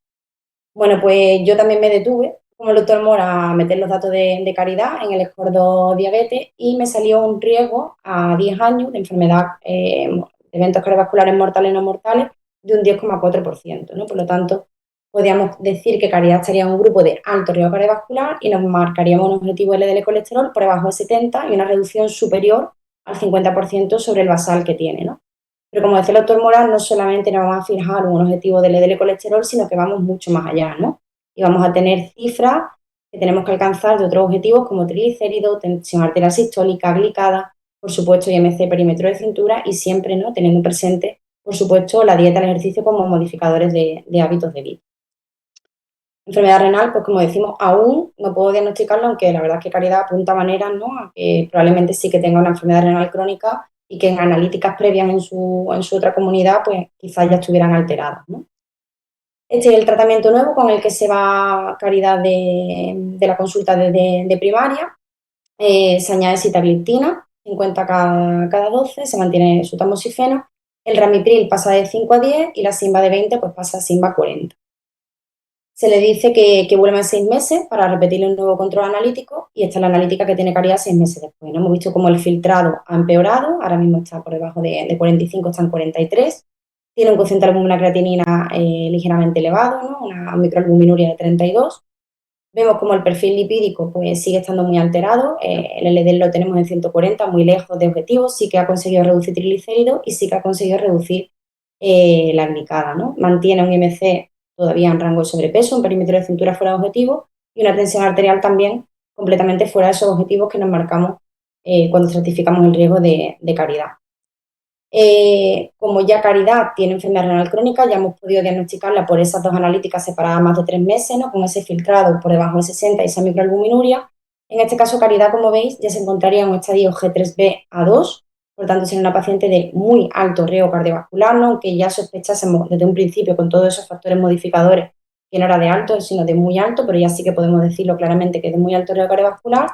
Bueno, pues yo también me detuve, como el doctor Mora, a meter los datos de Caridad en el Score diabetes y me salió un riesgo a 10 años de enfermedad, de eventos cardiovasculares mortales y no mortales, de un 10,4%, ¿no? Por lo tanto, podríamos decir que Caridad estaría en un grupo de alto riesgo cardiovascular y nos marcaríamos un objetivo LDL colesterol por debajo de 70 y una reducción superior al 50% sobre el basal que tiene, ¿no? Pero como decía el doctor Morán, no solamente nos vamos a fijar un objetivo del LDL colesterol, sino que vamos mucho más allá, ¿no? Y vamos a tener cifras que tenemos que alcanzar de otros objetivos como triglicéridos, tensión arterial sistólica, glicada, por supuesto IMC, perímetro de cintura y siempre, ¿no?, teniendo presente, por supuesto, la dieta y el ejercicio como modificadores de hábitos de vida. Enfermedad renal, pues como decimos, aún no puedo diagnosticarlo, aunque la verdad es que Caridad apunta maneras, ¿no?, a que probablemente sí que tenga una enfermedad renal crónica y que en analíticas previas en su otra comunidad, pues quizás ya estuvieran alteradas, ¿no? Este es el tratamiento nuevo con el que se va Caridad de la consulta de primaria. Se añade sitagliptina, 50 cada 12, se mantiene su tamoxifeno. El ramipril pasa de 5 a 10 y la simba de 20 pues pasa a simba 40. Se le dice que vuelva en 6 meses para repetir un nuevo control analítico y esta es la analítica que tiene Caridad 6 meses después, ¿no? Hemos visto cómo el filtrado ha empeorado, ahora mismo está por debajo de 45, está en 43, tiene un cociente de albúmina-creatinina ligeramente elevado, ¿no?, una microalbuminuria de 32. Vemos como el perfil lipídico pues sigue estando muy alterado, el LDL lo tenemos en 140, muy lejos de objetivos, sí que ha conseguido reducir triglicéridos y sí que ha conseguido reducir la glicada, ¿no? Mantiene un IMC todavía en rango de sobrepeso, un perímetro de cintura fuera de objetivo y una tensión arterial también completamente fuera de esos objetivos que nos marcamos cuando estratificamos el riesgo de Caridad. Como ya Caridad tiene enfermedad renal crónica, ya hemos podido diagnosticarla por esas dos analíticas separadas más de 3 meses, ¿no?, con ese filtrado por debajo de 60 y esa microalbuminuria. En este caso, Caridad, como veis, ya se encontraría en un estadio G3B A2, por lo tanto, sería una paciente de muy alto riesgo cardiovascular, ¿no?, aunque ya sospechásemos desde un principio con todos esos factores modificadores que no era de alto, sino de muy alto, pero ya sí que podemos decirlo claramente que es de muy alto riesgo cardiovascular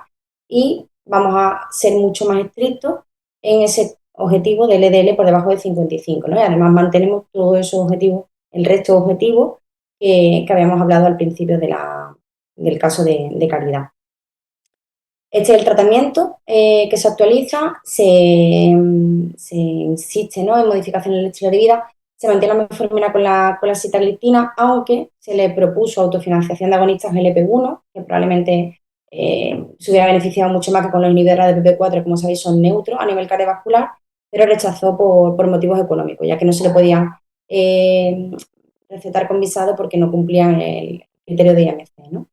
y vamos a ser mucho más estrictos en ese objetivo de LDL por debajo de 55, ¿no? Y además mantenemos todos esos objetivos, el resto de objetivos que habíamos hablado al principio del caso de Caridad. Este es el tratamiento que se actualiza, se insiste, ¿no?, en modificación del estilo de vida, se mantiene la metformina con la sitagliptina, aunque se le propuso autofinanciación de agonistas GLP-1, que probablemente se hubiera beneficiado mucho más que con los inhibidores de PP4, que como sabéis son neutros a nivel cardiovascular, pero rechazó por motivos económicos, ya que no se le podía recetar con visado porque no cumplían el criterio de IMC, ¿no?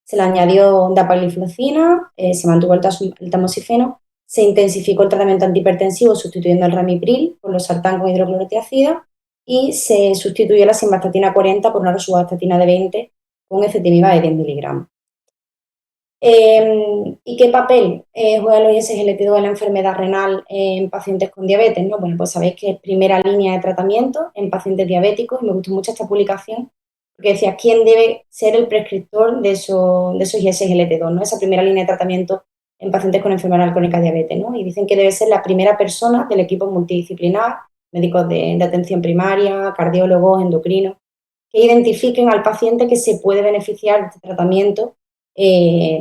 Se le añadió dapagliflozina, se mantuvo el tamoxifeno, se intensificó el tratamiento antihipertensivo sustituyendo el ramipril por los sartán con hidroclorotiazida y se sustituyó la simvastatina 40 por una rosuvastatina de 20 con ezetimiba de 10 miligramos. ¿Y qué papel juega el SGLT2 en la enfermedad renal en pacientes con diabetes? ¿No? Bueno, pues sabéis que es primera línea de tratamiento en pacientes diabéticos y me gustó mucho esta publicación porque decía quién debe ser el prescriptor de esos SGLT2, ¿no? Esa primera línea de tratamiento en pacientes con enfermedad crónica diabetes, ¿no? Y dicen que debe ser la primera persona del equipo multidisciplinar, médicos de atención primaria, cardiólogos, endocrinos, que identifiquen al paciente que se puede beneficiar de este tratamiento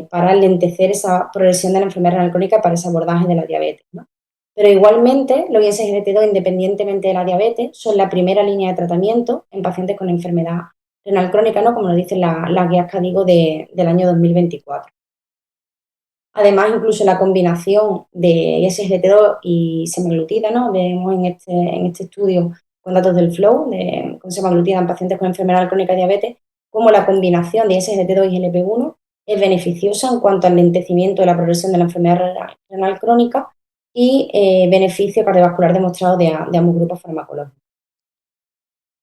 para alentecer esa progresión de la enfermedad renal crónica para ese abordaje de la diabetes, ¿no? Pero igualmente, los ISGLT2, independientemente de la diabetes, son la primera línea de tratamiento en pacientes con enfermedad renal crónica, ¿no? Como lo dicen las guías CADIGO del año 2024. Además, incluso la combinación de ISGLT2 y semaglutida, ¿no? Vemos en este estudio con datos del FLOW, con semaglutida en pacientes con enfermedad crónica y diabetes, como la combinación de ISGLT2 y GLP-1 es beneficiosa en cuanto al lentecimiento de la progresión de la enfermedad renal crónica y beneficio cardiovascular demostrado de ambos grupos farmacológicos.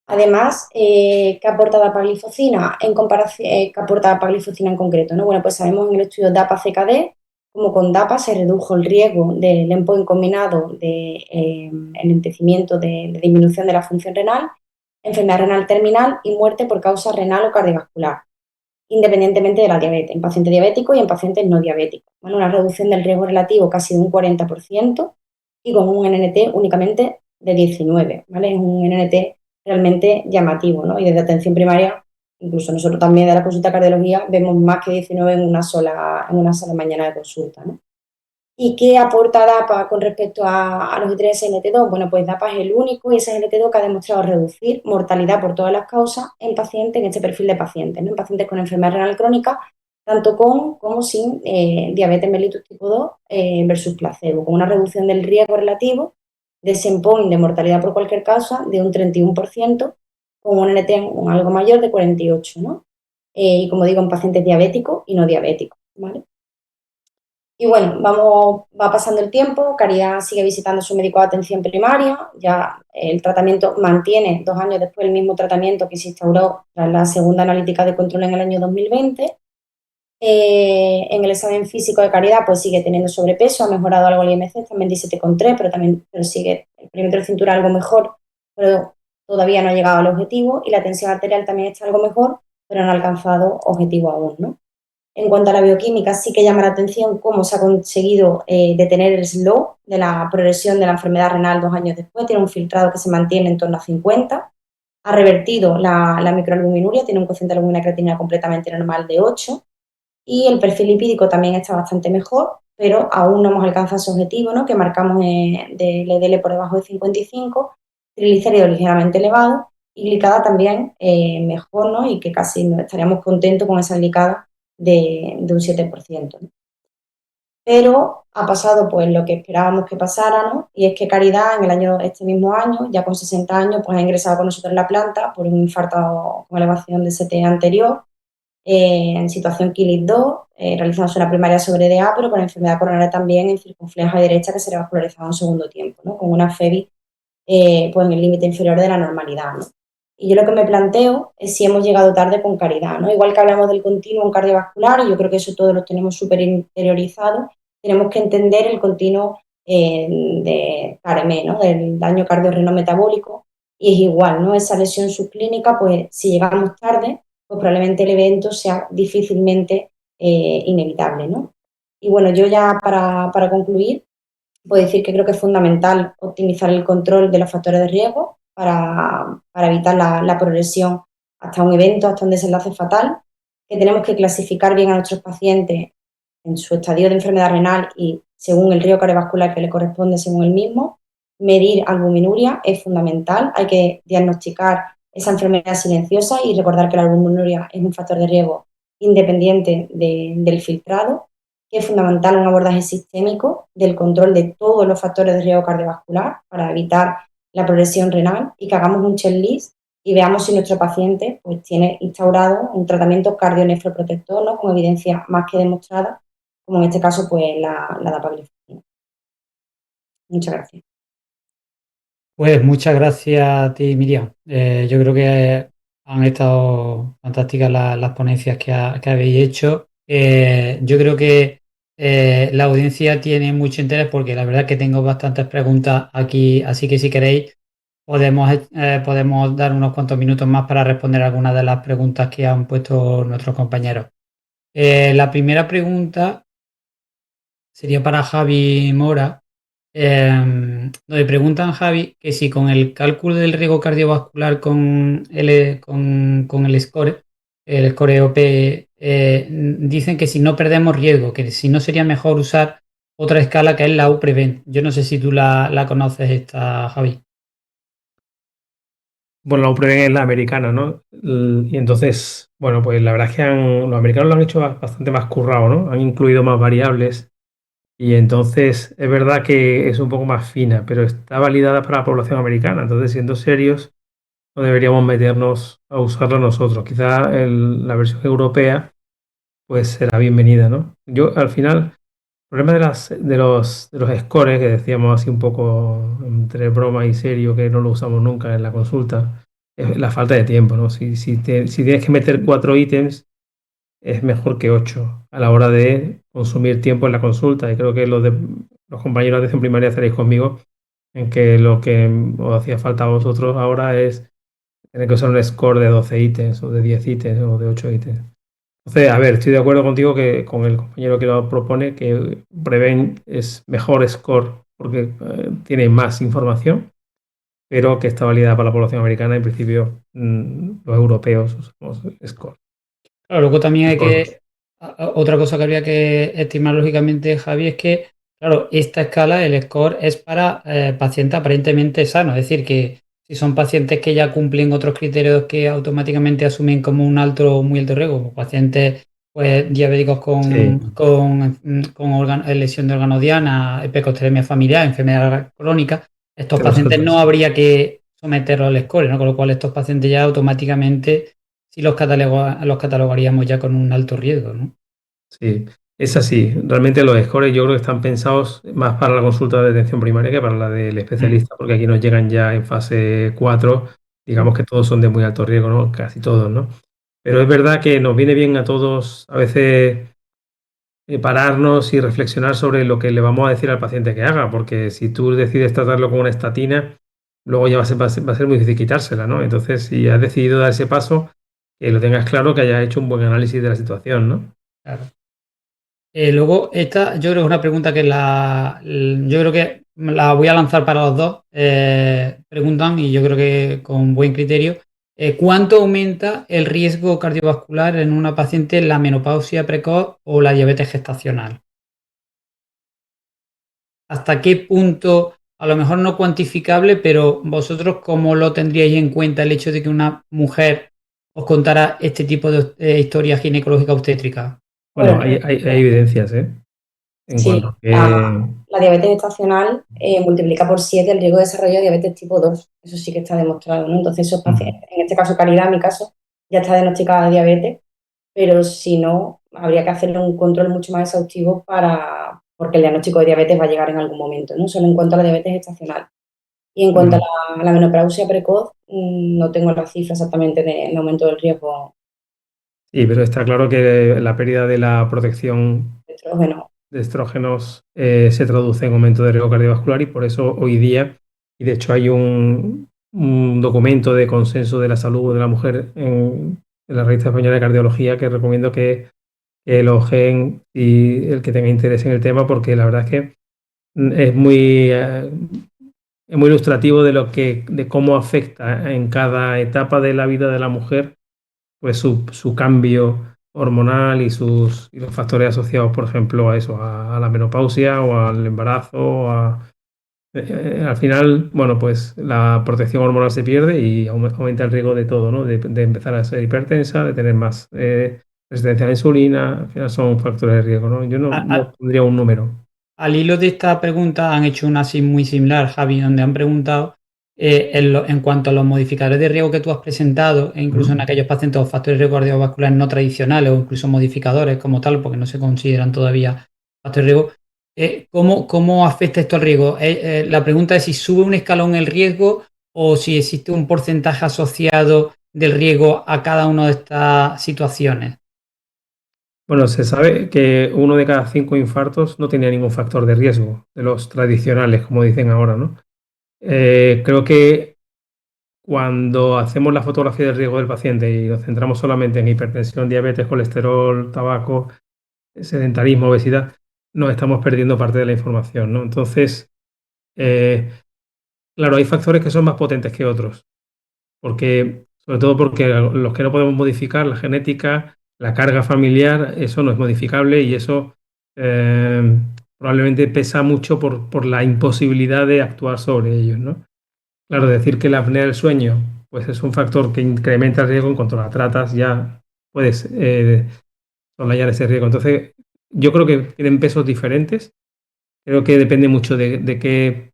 Además, ¿qué aporta dapagliflozina en comparación, qué aporta dapagliflozina en concreto? ¿No? Bueno, pues sabemos en el estudio DAPA-CKD como con DAPA se redujo el riesgo del endpoint combinado de enlentecimiento de disminución de la función renal, enfermedad renal terminal y muerte por causa renal o cardiovascular, independientemente de la diabetes, en pacientes diabéticos y en pacientes no diabéticos. Bueno, una reducción del riesgo relativo casi de un 40% y con un NNT únicamente de 19, ¿vale? Es un NNT realmente llamativo, ¿no? Y desde atención primaria, incluso nosotros también de la consulta de cardiología, vemos más que 19 en una sola mañana de consulta, ¿no? ¿Y qué aporta DAPA con respecto a los I3SGLT2? Bueno, pues DAPA es el único SGLT2 que ha demostrado reducir mortalidad por todas las causas en pacientes, en este perfil de pacientes, ¿no? En pacientes con enfermedad renal crónica, tanto con como sin diabetes mellitus tipo 2 versus placebo, con una reducción del riesgo relativo de ese endpoint de mortalidad por cualquier causa de un 31%, con un NT algo mayor de 48%, ¿no? Y como digo, en pacientes diabéticos y no diabéticos, ¿vale? Y bueno, va pasando el tiempo, Caridad sigue visitando a su médico de atención primaria, ya el tratamiento mantiene 2 años después el mismo tratamiento que se instauró tras la segunda analítica de control en el año 2020. En el examen físico de Caridad pues sigue teniendo sobrepeso, ha mejorado algo el IMC, está en 27,3, pero sigue el perímetro de cintura algo mejor, pero todavía no ha llegado al objetivo, y la tensión arterial también está algo mejor, pero no ha alcanzado objetivo aún, ¿no? En cuanto a la bioquímica, sí que llama la atención cómo se ha conseguido detener el slow de la progresión de la enfermedad renal 2 años después. Tiene un filtrado que se mantiene en torno a 50. Ha revertido la microalbuminuria, tiene un cociente de albúmina creatinina completamente normal de 8. Y el perfil lipídico también está bastante mejor, pero aún no hemos alcanzado ese objetivo, ¿no? Que marcamos de LDL por debajo de 55, triglicéridos ligeramente elevados y glicada también mejor, ¿no? Y que casi no estaríamos contentos con esa glicada de un 7%, ¿no? Pero ha pasado pues lo que esperábamos que pasara, ¿no? Y es que Caridad este mismo año, ya con 60 años, pues ha ingresado con nosotros en la planta por un infarto con elevación de CT anterior, en situación KILIT-2, realizándose una primaria sobre DA, pero con enfermedad coronaria también en circunfleja derecha que se revascularizaba en segundo tiempo, ¿no? Con una FEBI pues en el límite inferior de la normalidad, ¿no? Y yo lo que me planteo es si hemos llegado tarde con Caridad, ¿no? Igual que hablamos del continuum cardiovascular, y yo creo que eso todos lo tenemos súper interiorizado, tenemos que entender el continuum de CAREME, ¿no? Del daño cardiorrenometabólico, y es igual, ¿no? Esa lesión subclínica, pues si llegamos tarde, pues probablemente el evento sea difícilmente inevitable, ¿no? Y bueno, yo ya para concluir, puedo decir que creo que es fundamental optimizar el control de los factores de riesgo para evitar la progresión hasta un evento, hasta un desenlace fatal, que tenemos que clasificar bien a nuestros pacientes en su estadio de enfermedad renal y según el riesgo cardiovascular que le corresponde según el mismo. Medir albuminuria es fundamental, hay que diagnosticar esa enfermedad silenciosa y recordar que la albuminuria es un factor de riesgo independiente del filtrado, que es fundamental un abordaje sistémico del control de todos los factores de riesgo cardiovascular para evitar la progresión renal y que hagamos un checklist y veamos si nuestro paciente pues, tiene instaurado un tratamiento cardionefroprotector, ¿no? Con evidencia más que demostrada, como en este caso pues la dapagliflozina. Muchas gracias. Pues muchas gracias a ti, Miriam. Yo creo que han estado fantásticas las ponencias que habéis hecho. Yo creo que la audiencia tiene mucho interés porque la verdad es que tengo bastantes preguntas aquí, así que si queréis podemos dar unos cuantos minutos más para responder algunas de las preguntas que han puesto nuestros compañeros. La primera pregunta sería para Javi Mora. Donde preguntan, Javi, que si con el cálculo del riesgo cardiovascular con el score EOP, dicen que si no perdemos riesgo, que si no sería mejor usar otra escala que es la UPREVENT. Yo no sé si tú la conoces esta, Javi. Bueno, la UPREVEN es la americana, ¿no? Y entonces, bueno, pues la verdad es que los americanos lo han hecho bastante más currado, ¿no? Han incluido más variables y entonces es verdad que es un poco más fina, pero está validada para la población americana. Entonces, siendo serios, no deberíamos meternos a usarla nosotros. Quizá la versión europea pues será bienvenida, ¿no? Yo al final, el problema de los scores, que decíamos así un poco entre broma y serio, que no lo usamos nunca en la consulta, es la falta de tiempo, ¿no? Si tienes que meter 4 ítems, es mejor que 8 a la hora de consumir tiempo en la consulta. Y creo que los compañeros de atención primaria estaréis conmigo en que lo que os hacía falta a vosotros ahora es tener que usar un score de 12 ítems o de 10 ítems o de 8 ítems. Entonces, a ver, estoy de acuerdo contigo que con el compañero que lo propone que Prevent es mejor score porque tiene más información, pero que está validada para la población americana. En principio, los europeos usamos score. Claro, luego también hay Score. que. Otra cosa que habría que estimar lógicamente, Javi, es que, claro, esta escala, el score, es para pacientes aparentemente sanos. Es decir, que si son pacientes que ya cumplen otros criterios que automáticamente asumen como un alto o muy alto riesgo, como pacientes pues, diabéticos Sí, con lesión de órgano diana, hipercolesterolemia familiar, enfermedad crónica, estos tenemos pacientes no otros. habría que someterlos al score, ¿no? Con lo cual estos pacientes ya automáticamente sí los catalogaríamos ya con un alto riesgo, ¿no? Sí, es así. Realmente los scores yo creo que están pensados más para la consulta de atención primaria que para la del especialista, porque aquí nos llegan ya en fase 4, digamos que todos son de muy alto riesgo, ¿no? Casi todos, ¿no? Pero es verdad que nos viene bien a todos a veces pararnos y reflexionar sobre lo que le vamos a decir al paciente que haga, porque si tú decides tratarlo con una estatina, luego ya va a ser muy difícil quitársela, ¿no? Entonces, si has decidido dar ese paso, que lo tengas claro, que hayas hecho un buen análisis de la situación, ¿no? Claro. Luego, esta yo creo que es una pregunta que yo creo que la voy a lanzar para los dos. Preguntan, y yo creo que con buen criterio, ¿cuánto aumenta el riesgo cardiovascular en una paciente la menopausia precoz o la diabetes gestacional? ¿Hasta qué punto, a lo mejor no cuantificable, pero vosotros cómo lo tendríais en cuenta el hecho de que una mujer os contara este tipo de historia ginecológica obstétrica? Bueno, Bueno, hay evidencias, ¿eh? En cuanto sí, a que... la diabetes gestacional multiplica por 7 el riesgo de desarrollo de diabetes tipo 2. Eso sí que está demostrado, ¿no? Entonces, esos pacientes, en este caso Caridad, en mi caso, ya está diagnosticada de diabetes, pero si no, habría que hacerle un control mucho más exhaustivo porque el diagnóstico de diabetes va a llegar en algún momento, ¿no? Solo en cuanto a la diabetes gestacional. Y en cuanto a la menopausia precoz, no tengo la cifra exactamente del aumento del riesgo Sí, pero está claro que la pérdida de la protección de estrógeno. de estrógenos se traduce en aumento de riesgo cardiovascular y por eso hoy día, y de hecho hay un documento de consenso de la salud de la mujer en la Revista Española de Cardiología que recomiendo que lo ojeen y el que tenga interés en el tema porque la verdad es que es muy ilustrativo de cómo afecta en cada etapa de la vida de la mujer pues su cambio hormonal y los factores asociados, por ejemplo, a eso, a la menopausia o al embarazo. Al final, bueno, pues la protección hormonal se pierde y aumenta el riesgo de todo, ¿no? De empezar a ser hipertensa, de tener más resistencia a la insulina. Al final son factores de riesgo, ¿no? Yo A- no a- pondría un número. Al hilo de esta pregunta han hecho una muy similar, Javi, donde han preguntado en cuanto a los modificadores de riesgo que tú has presentado, e incluso en aquellos pacientes con factores de riesgo cardiovasculares no tradicionales o incluso modificadores como tal, porque no se consideran todavía factores de riesgo, ¿cómo afecta esto al riesgo? La pregunta es si sube un escalón el riesgo o si existe un porcentaje asociado del riesgo a cada una de estas situaciones. Bueno, se sabe que 1 de cada 5 infartos no tenía ningún factor de riesgo, de los tradicionales, como dicen ahora, ¿no? Creo que cuando hacemos la fotografía del riesgo del paciente y nos centramos solamente en hipertensión, diabetes, colesterol, tabaco, sedentarismo, obesidad, nos estamos perdiendo parte de la información, ¿no? Entonces, claro, hay factores que son más potentes que otros, sobre todo porque los que no podemos modificar, la genética, la carga familiar, eso no es modificable y eso probablemente pesa mucho por la imposibilidad de actuar sobre ellos, ¿no? Claro, decir que la apnea del sueño pues es un factor que incrementa el riesgo, en cuanto la tratas ya puedes soslayar ese riesgo. Entonces, yo creo que tienen pesos diferentes. Creo que depende mucho de qué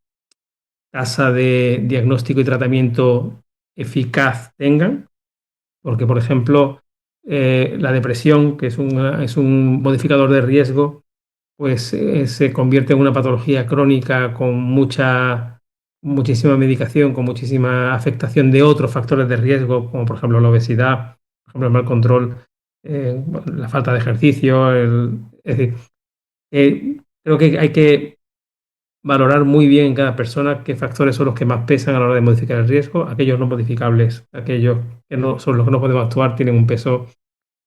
tasa de diagnóstico y tratamiento eficaz tengan, porque, por ejemplo, la depresión, que es un modificador de riesgo, pues se convierte en una patología crónica con muchísima medicación, con muchísima afectación de otros factores de riesgo, como por ejemplo la obesidad, por ejemplo el mal control, la falta de ejercicio. Es decir, creo que hay que valorar muy bien en cada persona qué factores son los que más pesan a la hora de modificar el riesgo. Aquellos no modificables, aquellos que no son los que no podemos actuar, tienen un peso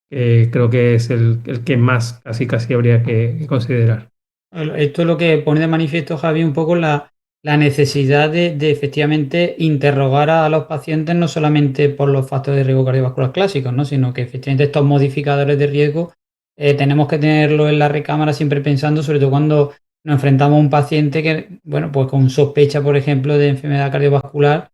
que creo que es el que más casi habría que considerar. Esto es lo que pone de manifiesto, Javi, un poco la necesidad de efectivamente interrogar a los pacientes no solamente por los factores de riesgo cardiovascular clásicos, ¿no? Sino que efectivamente estos modificadores de riesgo tenemos que tenerlos en la recámara siempre pensando, sobre todo cuando nos enfrentamos a un paciente que, bueno, pues con sospecha, por ejemplo, de enfermedad cardiovascular,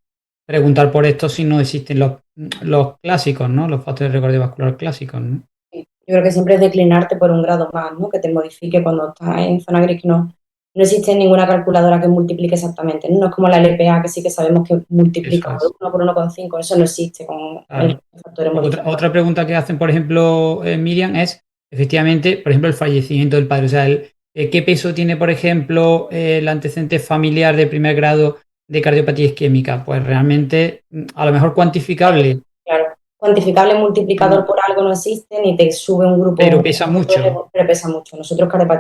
preguntar por esto si no existen los clásicos, ¿no? Los factores de riesgo cardiovascular clásicos, ¿no? Yo creo que siempre es declinarte por un grado más, ¿no? Que te modifique cuando estás en zona gris. No existe ninguna calculadora que multiplique exactamente, ¿no? No es como la LPA, que sí que sabemos que multiplica Eso es. 1 por 1,5. Eso no existe con Claro. el factor modificador. Otra pregunta que hacen, por ejemplo, Miriam, es efectivamente, por ejemplo, el fallecimiento del padre. O sea, ¿qué peso tiene, por ejemplo, el antecedente familiar de primer grado de cardiopatía isquémica? Pues realmente, a lo mejor cuantificable, Claro. Cuantificable multiplicador por algo no existe, ni te sube un grupo. pero pesa mucho. Pero pesa mucho.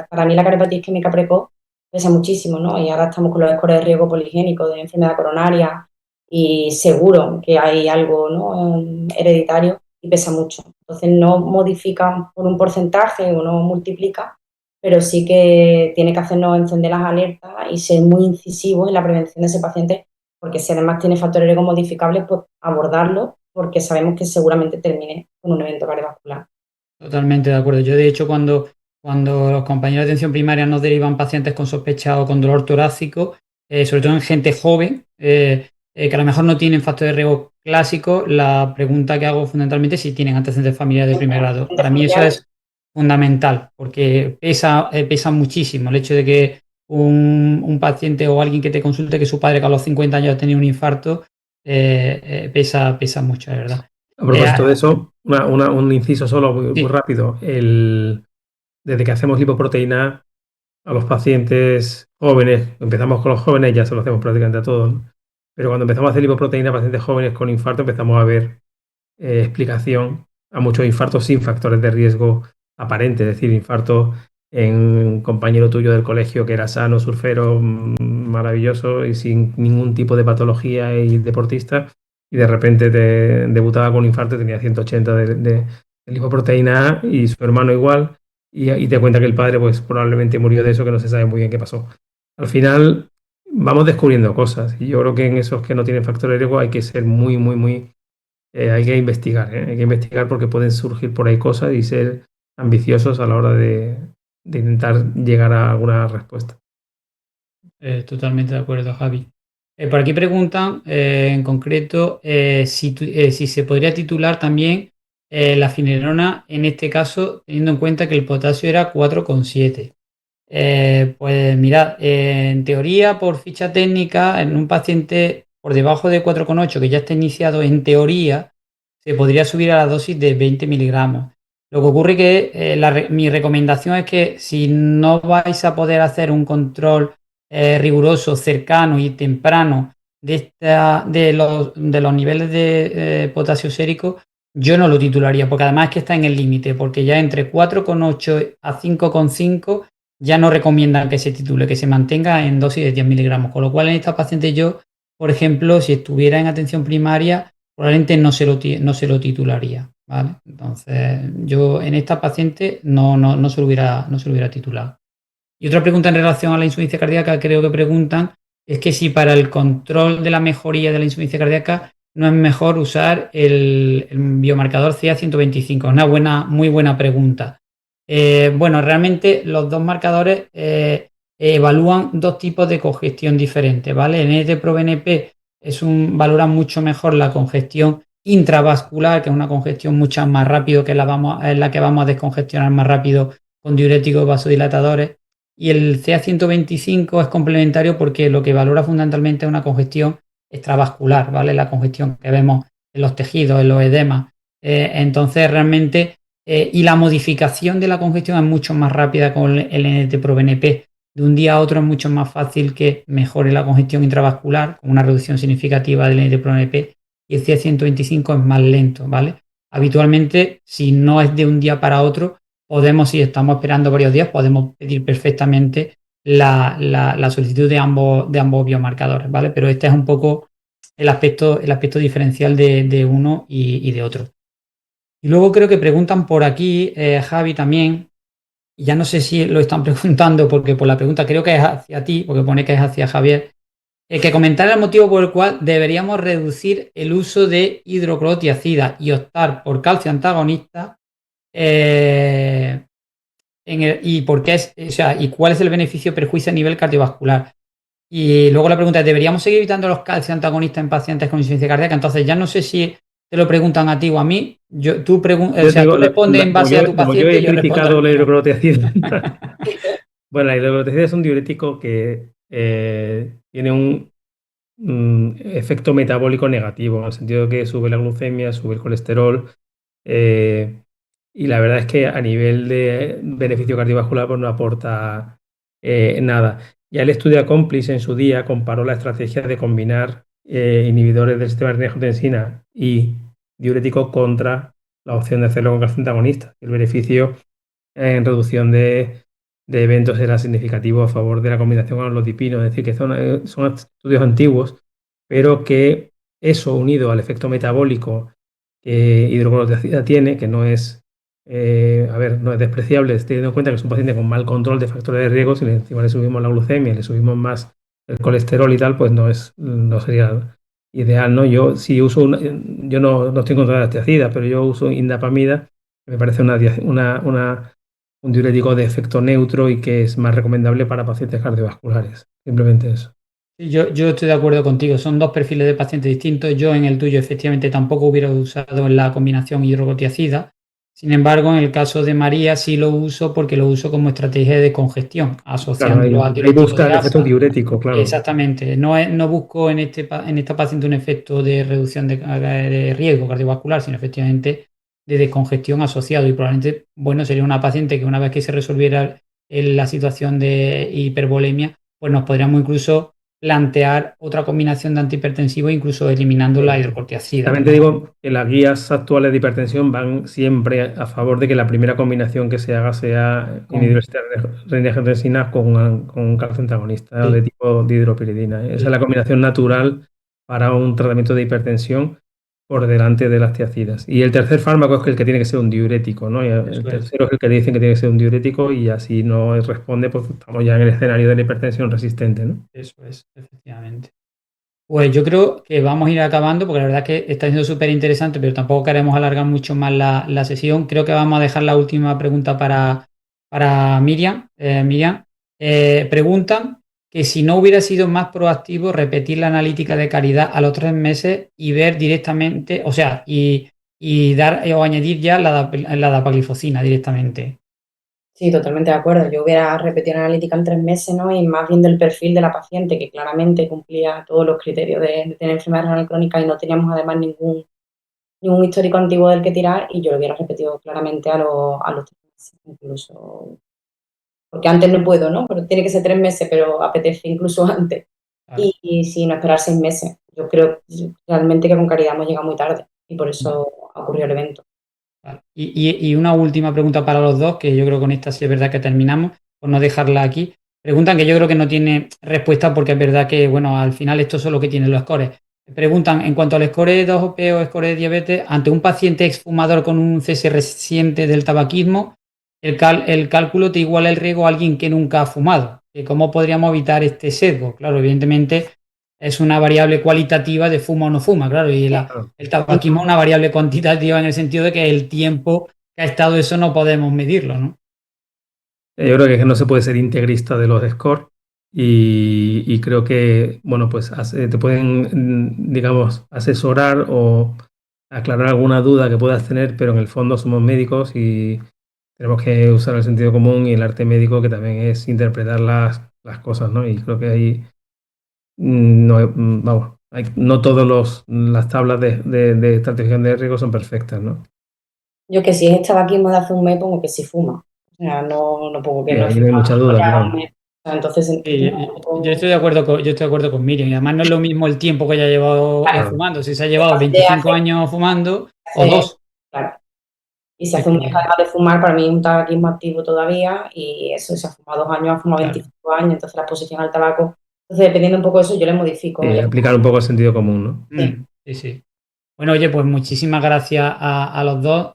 Para mí la cardiopatía isquémica precoz pesa muchísimo, ¿no? Y ahora estamos con los scores de riesgo poligénico de enfermedad coronaria y seguro que hay algo, ¿no? Hereditario y pesa mucho. Entonces no modifica por un porcentaje o no multiplica, pero sí que tiene que hacernos encender las alertas y ser muy incisivos en la prevención de ese paciente, porque si además tiene factores de riesgo modificables, pues abordarlo, porque sabemos que seguramente termine con un evento cardiovascular. Totalmente de acuerdo. Yo, de hecho, cuando los compañeros de atención primaria nos derivan pacientes con sospecha o con dolor torácico, sobre todo en gente joven, que a lo mejor no tienen factor de riesgo clásico, la pregunta que hago fundamentalmente es si tienen antecedentes familiares de primer grado. Para mí eso es fundamental, porque pesa muchísimo el hecho de que un paciente o alguien que te consulte que su padre que a los 50 años ha tenido un infarto, pesa mucho, de verdad. A propósito de eso, un inciso solo muy Sí. rápido. Desde que hacemos lipoproteína a los pacientes jóvenes, empezamos con los jóvenes, ya se lo hacemos prácticamente a todos, ¿no? Pero cuando empezamos a hacer lipoproteína a pacientes jóvenes con infarto, empezamos a ver explicación a muchos infartos sin factores de riesgo aparentes, es decir, infarto en un compañero tuyo del colegio que era sano, surfero, maravilloso y sin ningún tipo de patología y deportista, y de repente debutaba con un infarto, tenía 180 de lipoproteína A y su hermano igual, y te cuenta que el padre pues probablemente murió de eso, que no se sabe muy bien qué pasó. Al final vamos descubriendo cosas, y yo creo que en esos que no tienen factores de riesgo hay que ser muy, muy, muy hay que investigar, hay que investigar porque pueden surgir por ahí cosas y ser ambiciosos a la hora de intentar llegar a alguna respuesta. Totalmente de acuerdo, Javi. Por aquí preguntan en concreto si se podría titular también la finerenona, en este caso, teniendo en cuenta que el potasio era 4,7. Pues mirad, en teoría, por ficha técnica, en un paciente por debajo de 4,8, que ya está iniciado, en teoría, se podría subir a la dosis de 20 miligramos. Lo que ocurre que mi recomendación es que si no vais a poder hacer un control riguroso, cercano y temprano de los niveles de potasio sérico, yo no lo titularía, porque además es que está en el límite, porque ya entre 4,8 a 5,5 ya no recomiendan que se titule, que se mantenga en dosis de 10 miligramos. Con lo cual, en esta paciente yo, por ejemplo, si estuviera en atención primaria, probablemente no se lo titularía, ¿vale? Entonces, yo en esta paciente no se lo hubiera titulado. Y otra pregunta en relación a la insuficiencia cardíaca, creo que preguntan, es que si para el control de la mejoría de la insuficiencia cardíaca no es mejor usar el biomarcador CA-125. Una muy buena pregunta. Bueno, realmente los dos marcadores evalúan dos tipos de congestión diferentes, ¿vale? El NT-proBNP valora mucho mejor la congestión intravascular, que es una congestión mucho más rápido, que es la que vamos a descongestionar más rápido con diuréticos vasodilatadores. Y el CA-125 es complementario porque lo que valora fundamentalmente es una congestión extravascular, ¿vale? La congestión que vemos en los tejidos, en los edemas. Entonces, realmente, y la modificación de la congestión es mucho más rápida con el NT-proBNP. De un día a otro es mucho más fácil que mejore la congestión intravascular con una reducción significativa del NT-proBNP, y el CA-125 es más lento, ¿vale? Habitualmente, si no es de un día para otro, podemos, si estamos esperando varios días, podemos pedir perfectamente la solicitud de ambos biomarcadores, ¿vale? Pero este es un poco el aspecto diferencial de uno y de otro. Y luego creo que preguntan por aquí, Javi también, y ya no sé si lo están preguntando porque por la pregunta creo que es hacia ti, porque pone que es hacia Javier, que comentara el motivo por el cual deberíamos reducir el uso de hidroclorotiazida y optar por calcio antagonista. Y por qué y cuál es el beneficio-perjuicio a nivel cardiovascular. Y luego la pregunta es, ¿deberíamos seguir evitando los calcio antagonistas en pacientes con insuficiencia cardíaca? Entonces ya no sé si te lo preguntan a ti o a mí. Tú respondes en base a tu como yo paciente he y yo respondo criticado al la mío. hidroclorotiazida. Bueno, la hidroclorotiazida es un diurético que tiene un efecto metabólico negativo, en el sentido de que sube la glucemia, sube el colesterol, y la verdad es que a nivel de beneficio cardiovascular pues no aporta nada. Ya el estudio Accomplice en su día comparó la estrategia de combinar inhibidores del sistema de renin-angiotensina y diurético contra la opción de hacerlo con calcio antagonista. El beneficio en reducción de eventos era significativo a favor de la combinación con los dipinos, es decir, que son estudios antiguos, pero que eso unido al efecto metabólico que hidroclorotiazida tiene, que no es, no es despreciable, teniendo en cuenta que es un paciente con mal control de factores de riesgo, si encima le subimos la glucemia, le subimos más el colesterol y tal, pues no sería ideal, ¿no? Yo yo no estoy en contra de la tiazida, pero yo uso indapamida, que me parece un diurético de efecto neutro y que es más recomendable para pacientes cardiovasculares. Simplemente eso. Yo estoy de acuerdo contigo, son dos perfiles de pacientes distintos. Yo en el tuyo efectivamente tampoco hubiera usado la combinación hidroclorotiazida. Sin embargo, en el caso de María sí lo uso porque lo uso como estrategia de congestión, Claro, asociándolo al ahí diurético busca de el efecto asa. diurético, claro. Exactamente. No busco en esta paciente un efecto de reducción de riesgo cardiovascular, sino efectivamente de descongestión asociado. Y probablemente, bueno, sería una paciente que una vez que se resolviera la situación de hipervolemia, pues nos podríamos incluso plantear otra combinación de antihipertensivos, incluso eliminando la hidrocortiazida. También te digo que las guías actuales de hipertensión van siempre a favor de que la primera combinación que se haga sea inhibidores de renin-angiotensina con calcio antagonista Sí. de tipo dihidropiridina. Esa Sí. es la combinación natural para un tratamiento de hipertensión por delante de las tiazidas. Y el tercer fármaco es el que tiene que ser un diurético, ¿no? Y el tercero es el que dicen que tiene que ser un diurético y así no responde, pues estamos ya en el escenario de la hipertensión resistente, ¿no? Eso es, efectivamente. Pues yo creo que vamos a ir acabando porque la verdad es que está siendo súper interesante, pero tampoco queremos alargar mucho más la sesión. Creo que vamos a dejar la última pregunta para Miriam. Miriam, preguntan que si no hubiera sido más proactivo repetir la analítica de caridad a los 3 meses y ver directamente, o sea, y dar o añadir ya la dapaglifosina directamente. Sí, totalmente de acuerdo. Yo hubiera repetido la analítica en 3 meses, ¿no? Y más viendo el perfil de la paciente, que claramente cumplía todos los criterios de tener enfermedad renal crónica y no teníamos además ningún histórico antiguo del que tirar, y yo lo hubiera repetido claramente a los 3 meses, incluso. Porque antes no puedo, ¿no? Pero tiene que ser 3 meses, pero apetece incluso antes. Claro. Y si no esperar 6 meses. Yo creo realmente que con Caridad hemos llegado muy tarde y por eso ocurrió el evento. Vale. Y una última pregunta para los dos, que yo creo que con esta sí es verdad que terminamos, por no dejarla aquí. Preguntan que yo creo que no tiene respuesta porque es verdad que, bueno, al final esto es lo que tienen los scores. Preguntan, en cuanto al score 2OP o score de diabetes, ante un paciente exfumador con un cese reciente del tabaquismo, el cálculo te iguala el riesgo a alguien que nunca ha fumado. ¿Cómo podríamos evitar este sesgo? Claro, evidentemente es una variable cualitativa de fuma o no fuma, claro, y el tabaquismo es una variable cuantitativa en el sentido de que el tiempo que ha estado eso no podemos medirlo, ¿no? Yo creo que no se puede ser integrista de los scores y creo que, bueno, pues te pueden, digamos, asesorar o aclarar alguna duda que puedas tener, pero en el fondo somos médicos y tenemos que usar el sentido común y el arte médico, que también es interpretar las cosas, ¿no? Y creo que ahí, no, vamos, no todas las tablas de estratificación de riesgo son perfectas, ¿no? Yo que si es tabaquismo de hace un mes, pongo que sí fuma. O sea, no pongo que Y no ahí no hay fuma mucha duda, ya un claro. mes. O sea, entonces, Yo estoy de acuerdo con Miriam, y además no es lo mismo el tiempo que haya llevado claro, fumando, si se ha llevado de 25 años fumando o hace- 2. claro. Y si hace un mes que acaba de fumar, para mí es un tabaquismo activo todavía, y eso, se ha fumado 2 años, ha fumado Claro. 25 años, entonces la exposición al tabaco. Entonces, dependiendo un poco de eso, yo le modifico. Aplicar un poco el sentido común, ¿no? Sí, sí. Bueno, oye, pues muchísimas gracias a los dos.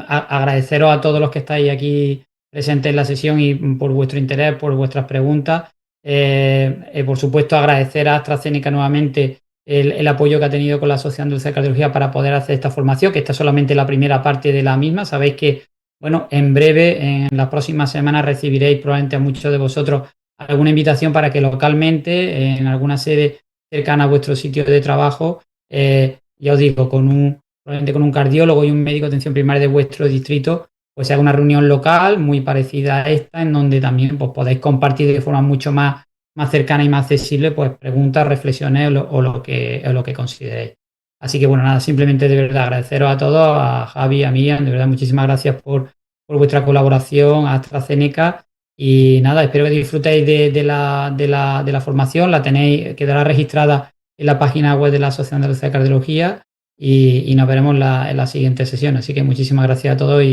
Agradeceros a todos los que estáis aquí presentes en la sesión y por vuestro interés, por vuestras preguntas. Por supuesto, agradecer a AstraZeneca nuevamente el apoyo que ha tenido con la Asociación de Dulce de Cardiología para poder hacer esta formación, que esta es solamente la primera parte de la misma. Sabéis que, bueno, en breve, en las próximas semanas, recibiréis probablemente a muchos de vosotros alguna invitación para que localmente, en alguna sede cercana a vuestro sitio de trabajo, ya os digo, probablemente con un cardiólogo y un médico de atención primaria de vuestro distrito, pues se haga una reunión local muy parecida a esta, en donde también pues, podéis compartir de forma mucho más cercana y más accesible, pues preguntas, reflexiones o lo que consideréis. Así que bueno, nada, simplemente de verdad agradeceros a todos, a Javi, a Miriam, de verdad muchísimas gracias por vuestra colaboración, a AstraZeneca. Y nada, espero que disfrutéis de la formación, la tenéis, quedará registrada en la página web de la Asociación de Cardiología y nos veremos en la siguiente sesión. Así que muchísimas gracias a todos y